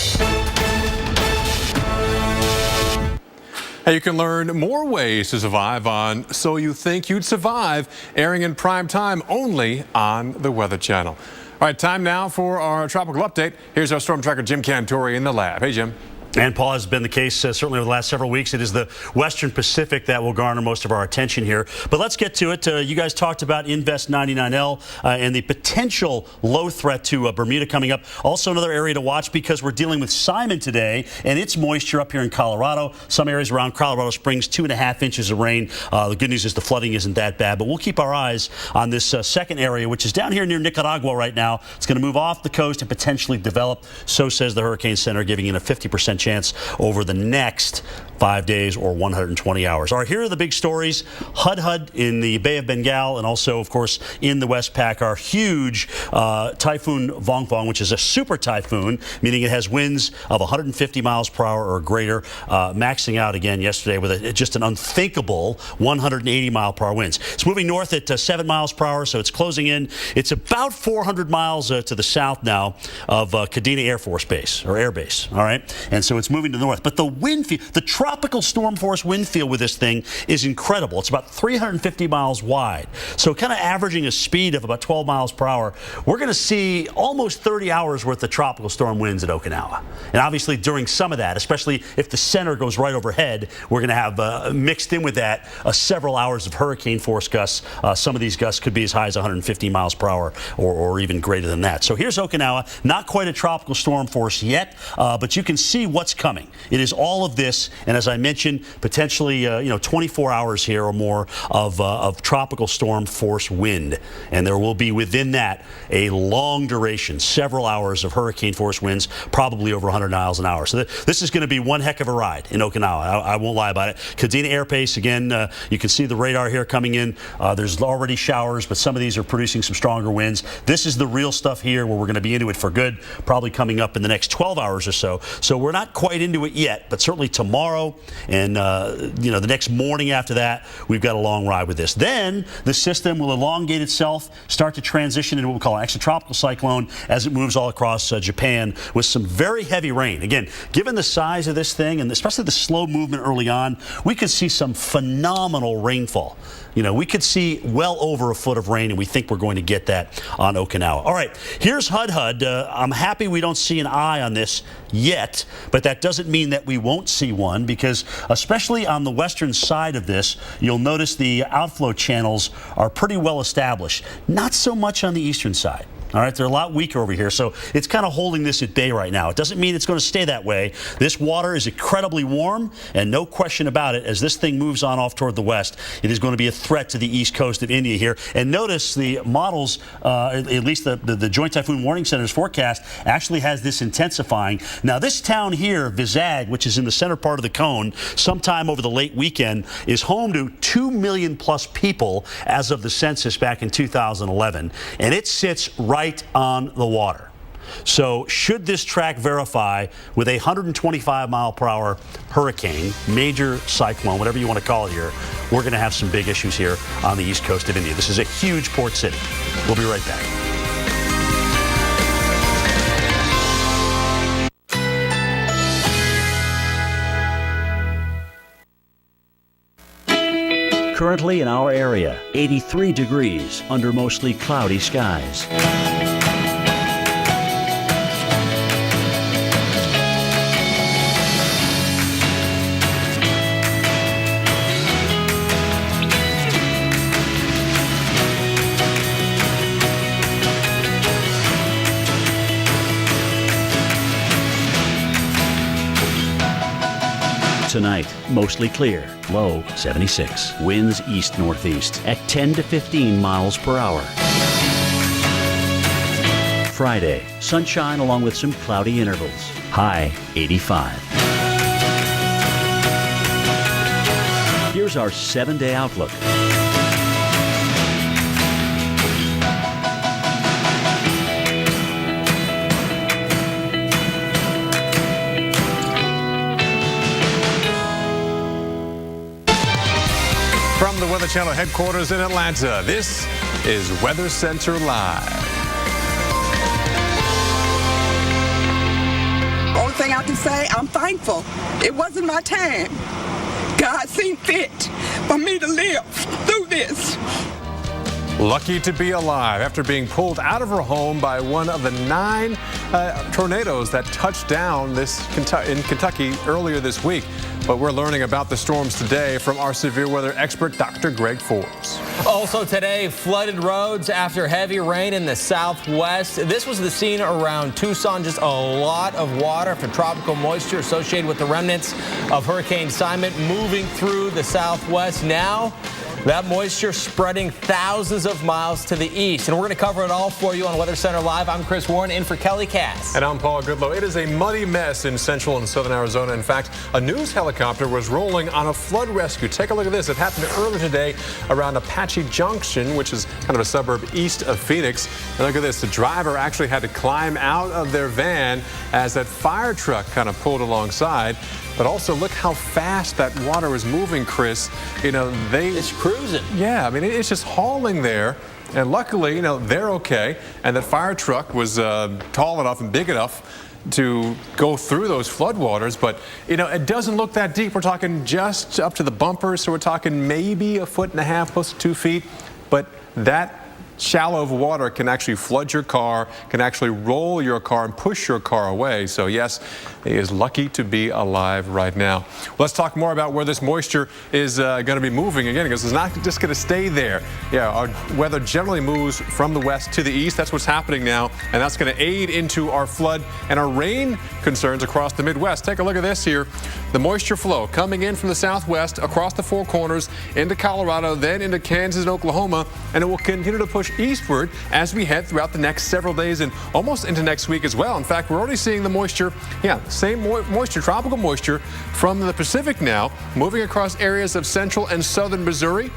Hey, you can learn more ways to survive on So You Think You'd Survive, airing in prime time only on the Weather Channel. All right, time now for our tropical update. Here's our storm tracker, Jim Cantore, in the lab. Hey, Jim. And Paul, has been the case certainly over the last several weeks. It is the Western Pacific that will garner most of our attention here. But let's get to it. You guys talked about Invest 99L and the potential low threat to Bermuda coming up. Also another area to watch because we're dealing with Simon today and its moisture up here in Colorado. Some areas around Colorado Springs, 2.5 inches of rain. The good news is the flooding isn't that bad. But we'll keep our eyes on this second area, which is down here near Nicaragua right now. It's going to move off the coast and potentially develop. So says the Hurricane Center, giving it a 50% chance over the next 5 days or 120 hours. All right, here are the big stories. Hudhud in the Bay of Bengal and also, of course, in the Westpac, our huge Typhoon Vongfong, which is a super typhoon, meaning it has winds of 150 miles per hour or greater, maxing out again yesterday with just an unthinkable 180 mile per hour winds. It's moving north at 7 miles per hour, so it's closing in. It's about 400 miles to the south now of Kadena Air Force Base, or Air Base, all right? And so it's moving to the north. But the wind field, the tropical storm force wind field with this thing is incredible. It's about 350 miles wide. So kind of averaging a speed of about 12 miles per hour. We're going to see almost 30 hours worth of tropical storm winds at Okinawa. And obviously during some of that, especially if the center goes right overhead, we're going to have mixed in with that several hours of hurricane force gusts. Some of these gusts could be as high as 150 miles per hour or even greater than that. So here's Okinawa. Not quite a tropical storm force yet, but you can see what's coming. It is all of this, and as I mentioned, potentially 24 hours here or more of tropical storm force wind, and there will be within that a long duration, several hours of hurricane force winds, probably over 100 miles an hour. So this is going to be one heck of a ride in Okinawa. I won't lie about it. Kadena Air Base, again, you can see the radar here coming in. There's already showers, but some of these are producing some stronger winds. This is the real stuff here where we're going to be into it for good, probably coming up in the next 12 hours or so. So we're not quite into it yet, but certainly tomorrow and the next morning after that, we've got a long ride with this. Then the system will elongate itself, start to transition into what we call an extratropical cyclone as it moves all across Japan with some very heavy rain. Again, given the size of this thing and especially the slow movement early on, we could see some phenomenal rainfall. We could see well over a foot of rain, and we think we're going to get that on Okinawa. All right, here's Hudhud. I'm happy we don't see an eye on this yet, but that doesn't mean that we won't see one because especially on the western side of this, you'll notice the outflow channels are pretty well established. Not so much on the eastern side. All right, they're a lot weaker over here, so it's kind of holding this at bay right now. It doesn't mean it's going to stay that way. This water is incredibly warm, and no question about it, as this thing moves on off toward the west, it is going to be a threat to the east coast of India here. And notice the models, at least the Joint Typhoon Warning Center's forecast, actually has this intensifying. Now, this town here, Vizag, which is in the center part of the cone, sometime over the late weekend, is home to 2 million plus people as of the census back in 2011, and it sits right on the water. So should this track verify with a 125-mile-per-hour hurricane, major cyclone, whatever you want to call it here, we're going to have some big issues here on the east coast of India. This is a huge port city. We'll be right back. Currently in our area, 83 degrees under mostly cloudy skies. Tonight, mostly clear, low 76. Winds east-northeast at 10 to 15 miles per hour. Friday, sunshine along with some cloudy intervals. High 85. Here's our 7-day outlook. From the Weather Channel headquarters in Atlanta, this is Weather Center Live. Only thing I can say, I'm thankful. It wasn't my time. God seemed fit for me to live through this. Lucky to be alive after being pulled out of her home by one of the 9 tornadoes that touched down in Kentucky earlier this week. But we're learning about the storms today from our severe weather expert, Dr. Greg Forbes. Also today, flooded roads after heavy rain in the southwest. This was the scene around Tucson. Just a lot of water for tropical moisture associated with the remnants of Hurricane Simon moving through the southwest. Now, that moisture spreading thousands of miles to the east. And we're going to cover it all for you on Weather Center Live. I'm Chris Warren, in for Kelly Cass. And I'm Paul Goodlow. It is a muddy mess in central and southern Arizona. In fact, a news helicopter was rolling on a flood rescue. Take a look at this. It happened earlier today around Apache Junction, which is kind of a suburb east of Phoenix. And look at this. The driver actually had to climb out of their van as that fire truck kind of pulled alongside. But also look how fast that water was moving, Chris. You know, it's cruising. Yeah, I mean, it's just hauling there. And luckily, you know, they're okay. And that fire truck was tall enough and big enough to go through those floodwaters. But, you know, it doesn't look that deep. We're talking just up to the bumper. So we're talking maybe 1.5 feet, close to 2 feet. But that shallow of water can actually flood your car, can actually roll your car and push your car away. So yes, he is lucky to be alive right now. Let's talk more about where this moisture is going to be moving again, because it's not just going to stay there. Yeah, our weather generally moves from the west to the east. That's what's happening now, and that's going to aid into our flood and our rain concerns across the Midwest. Take a look at this here. The moisture flow coming in from the southwest across the Four Corners into Colorado, then into Kansas and Oklahoma, and it will continue to push eastward as we head throughout the next several days and almost into next week as well. In fact, we're already seeing the moisture, same moisture, tropical moisture from the Pacific now, moving across areas of central and southern Missouri.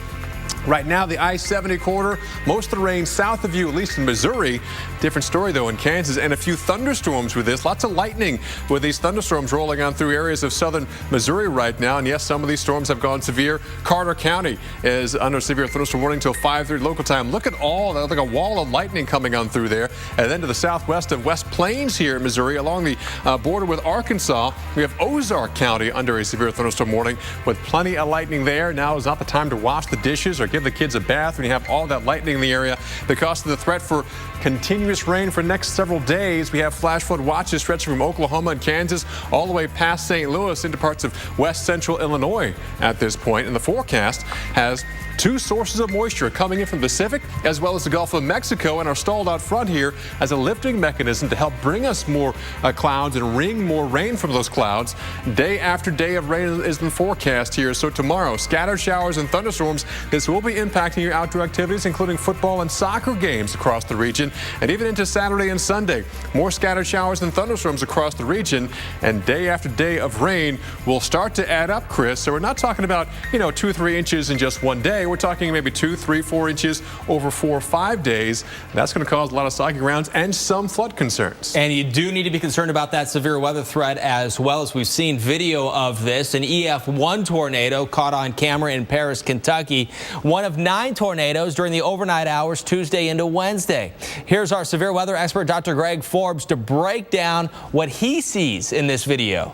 Right now, the I-70 corridor, most of the rain south of you, at least in Missouri. Different story, though, in Kansas. And a few thunderstorms with this. Lots of lightning with these thunderstorms rolling on through areas of southern Missouri right now. And yes, some of these storms have gone severe. Carter County is under severe thunderstorm warning until 5:30 local time. Look at all that, like a wall of lightning coming on through there. And then to the southwest of West Plains here in Missouri, along the border with Arkansas, we have Ozark County under a severe thunderstorm warning with plenty of lightning there. Now is not the time to wash the dishes or give the kids a bath when you have all that lightning in the area. Because of the threat for continuous rain for the next several days, we have flash flood watches stretching from Oklahoma and Kansas all the way past St. Louis into parts of west central Illinois at this point. And the forecast has two sources of moisture coming in from the Pacific as well as the Gulf of Mexico, and are stalled out front here as a lifting mechanism to help bring us more clouds and wring more rain from those clouds. Day after day of rain is in the forecast here. So tomorrow, scattered showers and thunderstorms. This will be impacting your outdoor activities, including football and soccer games across the region, and even into Saturday and Sunday. More scattered showers and thunderstorms across the region, and day after day of rain will start to add up, Chris. So we're not talking about, 2 or 3 inches in just one day. We're talking maybe 2, 3, 4 inches over 4 or 5 days. That's going to cause a lot of soggy grounds and some flood concerns. And you do need to be concerned about that severe weather threat as well, as we've seen video of this. An EF1 tornado caught on camera in Paris, Kentucky. One of 9 tornadoes during the overnight hours Tuesday into Wednesday. Here's our severe weather expert, Dr. Greg Forbes, to break down what he sees in this video.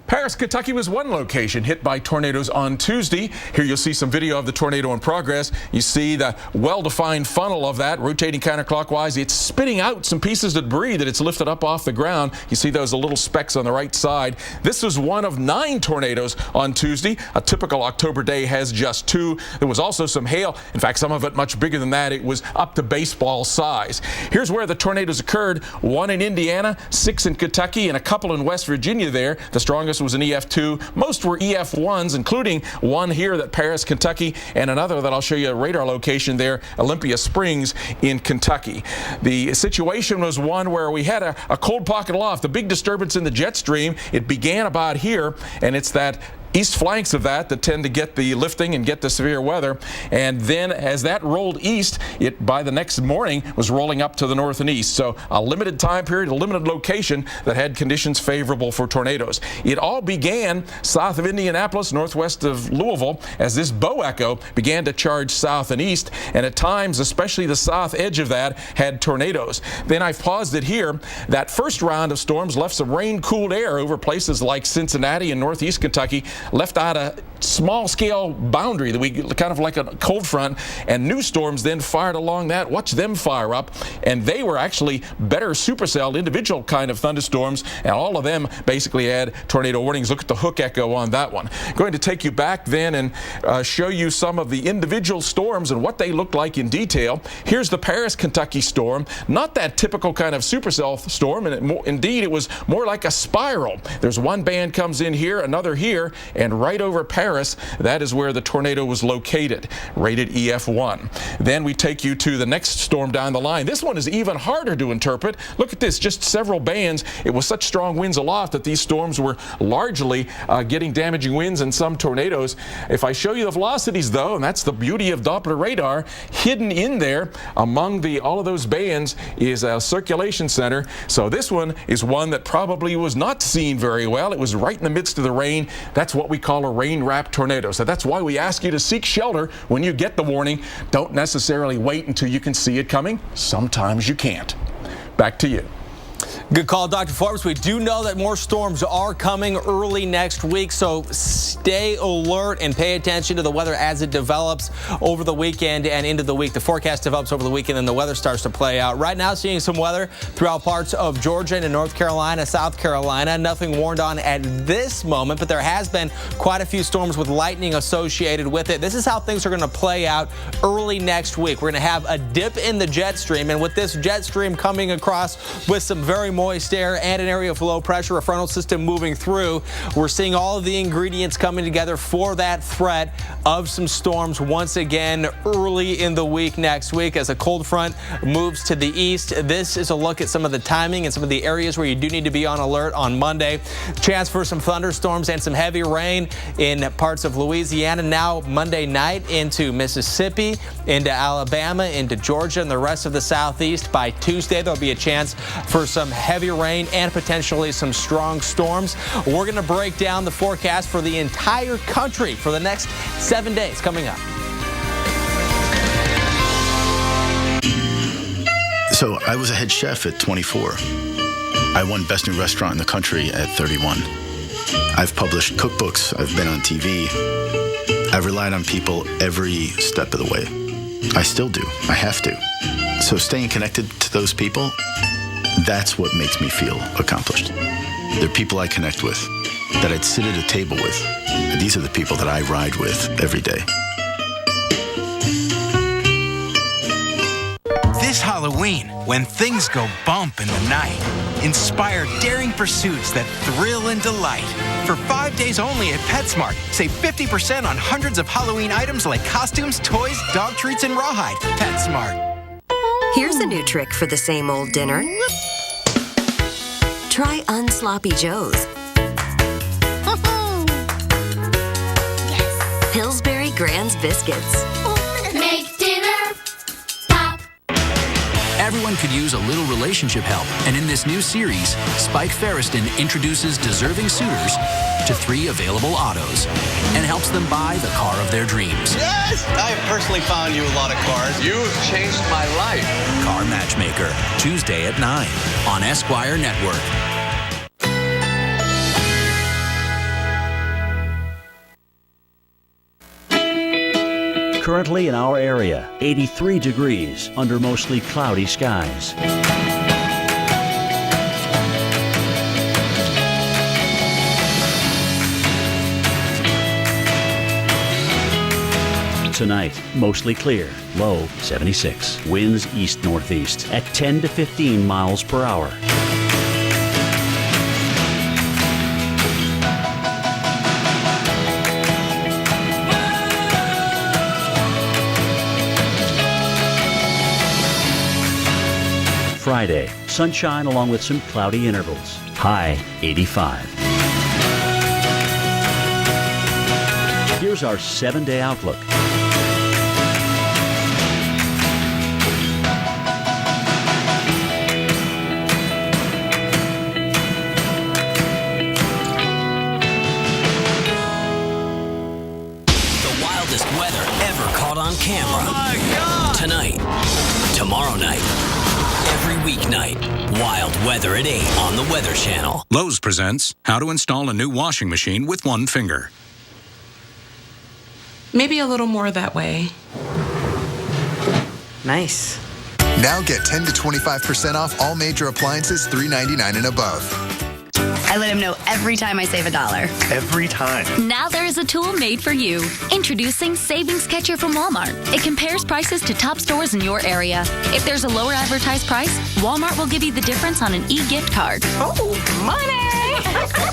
Paris, Kentucky was one location hit by tornadoes on Tuesday. Here you'll see some video of the tornado in progress. You see the well-defined funnel of that rotating counterclockwise. It's spitting out some pieces of debris that it's lifted up off the ground. You see those little specks on the right side. This was one of 9 tornadoes on Tuesday. A typical October day has just 2. There was also some hail. In fact, some of it much bigger than that. It was up to baseball size. Here's where the tornadoes occurred. 1 in Indiana, 6 in Kentucky, and a couple in West Virginia there. The strongest was an EF2. Most were EF1s, including one here at Paris, Kentucky, and another that I'll show you a radar location there, Olympia Springs in Kentucky. The situation was one where we had a cold pocket aloft, the big disturbance in the jet stream. It began about here, and it's that east flanks of that tend to get the lifting and get the severe weather. And then as that rolled east, it by the next morning was rolling up to the north and east. So a limited time period, a limited location that had conditions favorable for tornadoes. It all began south of Indianapolis, northwest of Louisville, as this bow echo began to charge south and east. And at times, especially the south edge of that, had tornadoes. Then I've paused it here. That first round of storms left some rain-cooled air over places like Cincinnati and northeast Kentucky, left out a small-scale boundary that we kind of like a cold front, and new storms then fired along that. Watch them fire up, and they were actually better supercelled individual kind of thunderstorms, and all of them basically had tornado warnings. Look at the hook echo on that one. Going to take you back then and show you some of the individual storms and what they looked like in detail. Here's the Paris, Kentucky storm. Not that typical kind of supercell storm, and indeed it was more like a spiral. There's one band comes in here, another here, and right over Paris, that is where the tornado was located, rated EF1. Then we take you to the next storm down the line. This one is even harder to interpret. Look at this, just several bands. It was such strong winds aloft that these storms were largely getting damaging winds and some tornadoes. If I show you the velocities though, and that's the beauty of Doppler radar, hidden in there among all of those bands is a circulation center. So this one is one that probably was not seen very well. It was right in the midst of the rain. That's what we call a rain-wrapped tornado. So that's why we ask you to seek shelter when you get the warning. Don't necessarily wait until you can see it coming. Sometimes you can't. Back to you. Good call, Dr. Forbes. We do know that more storms are coming early next week, so stay alert and pay attention to the weather as it develops over the weekend and into the week. The forecast develops over the weekend and the weather starts to play out. Right now, seeing some weather throughout parts of Georgia and North Carolina, South Carolina. Nothing warned on at this moment, but there has been quite a few storms with lightning associated with it. This is how things are going to play out early next week. We're going to have a dip in the jet stream, and with this jet stream coming across with some very moist air and an area of low pressure, a frontal system moving through, we're seeing all of the ingredients coming together for that threat of some storms once again early in the week next week as a cold front moves to the east. This is a look at some of the timing and some of the areas where you do need to be on alert on Monday. Chance for some thunderstorms and some heavy rain in parts of Louisiana now Monday night into Mississippi, into Alabama, into Georgia, and the rest of the southeast. By Tuesday, there'll be a chance for some heavy rain and potentially some strong storms. We're going to break down the forecast for the entire country for the next 7 days coming up. So I was a head chef at 24. I won Best New Restaurant in the country at 31. I've published cookbooks. I've been on TV. I've relied on people every step of the way. I still do. I have to. So staying connected to those people, that's what makes me feel accomplished. They're people I connect with, that I'd sit at a table with. These are the people that I ride with every day. This Halloween, when things go bump in the night, inspire daring pursuits that thrill and delight. For 5 days only at PetSmart, save 50% on hundreds of Halloween items like costumes, toys, dog treats, and rawhide. PetSmart. Here's a new trick for the same old dinner. Try Unsloppy Joe's. Pillsbury Grand's Biscuits. Make dinner pop. Everyone could use a little relationship help, and in this new series, Spike Ferriston introduces deserving suitors to 3 available autos and helps them buy the car of their dreams. Yes! I have personally found you a lot of cars. You have changed my life. Car Matchmaker, Tuesday at 9 on Esquire Network. Currently in our area, 83 degrees under mostly cloudy skies. Tonight, mostly clear, low 76. Winds east-northeast at 10 to 15 miles per hour. Friday, sunshine along with some cloudy intervals. High 85. Here's our 7-day outlook. The wildest weather ever caught on camera. Oh my God! Tonight, tomorrow night, every weeknight. Wild weather at 8 on the Weather Channel. Lowe's presents how to install a new washing machine with one finger. Maybe a little more that way. Nice. Now get 10 to 25% off all major appliances $3.99 and above. I let him know every time I save $1. Every time. Now there is a tool made for you. Introducing Savings Catcher from Walmart. It compares prices to top stores in your area. If there's a lower advertised price, Walmart will give you the difference on an e-gift card. Oh, money!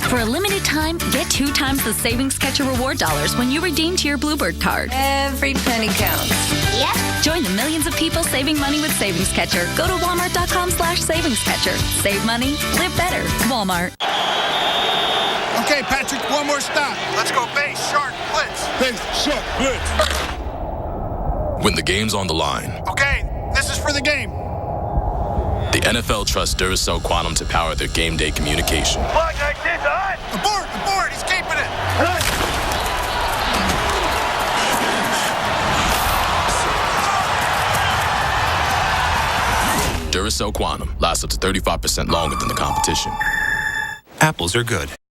For a limited time, get 2 times the Savings Catcher reward dollars when you redeem to your Bluebird card. Every penny counts. Yep. Join the millions of people saving money with Savings Catcher. Go to walmart.com/Savings Catcher. Save money, live better. Walmart. Okay, Patrick, one more stop. Let's go base, shark, blitz. Base, shark, blitz. When the game's on the line, Okay, this is for the game. the NFL trusts Duracell Quantum to power their game day communication. Block 19's hot. Abort, he's keeping it. Duracell Quantum lasts up to 35% longer than the competition. Apples are good.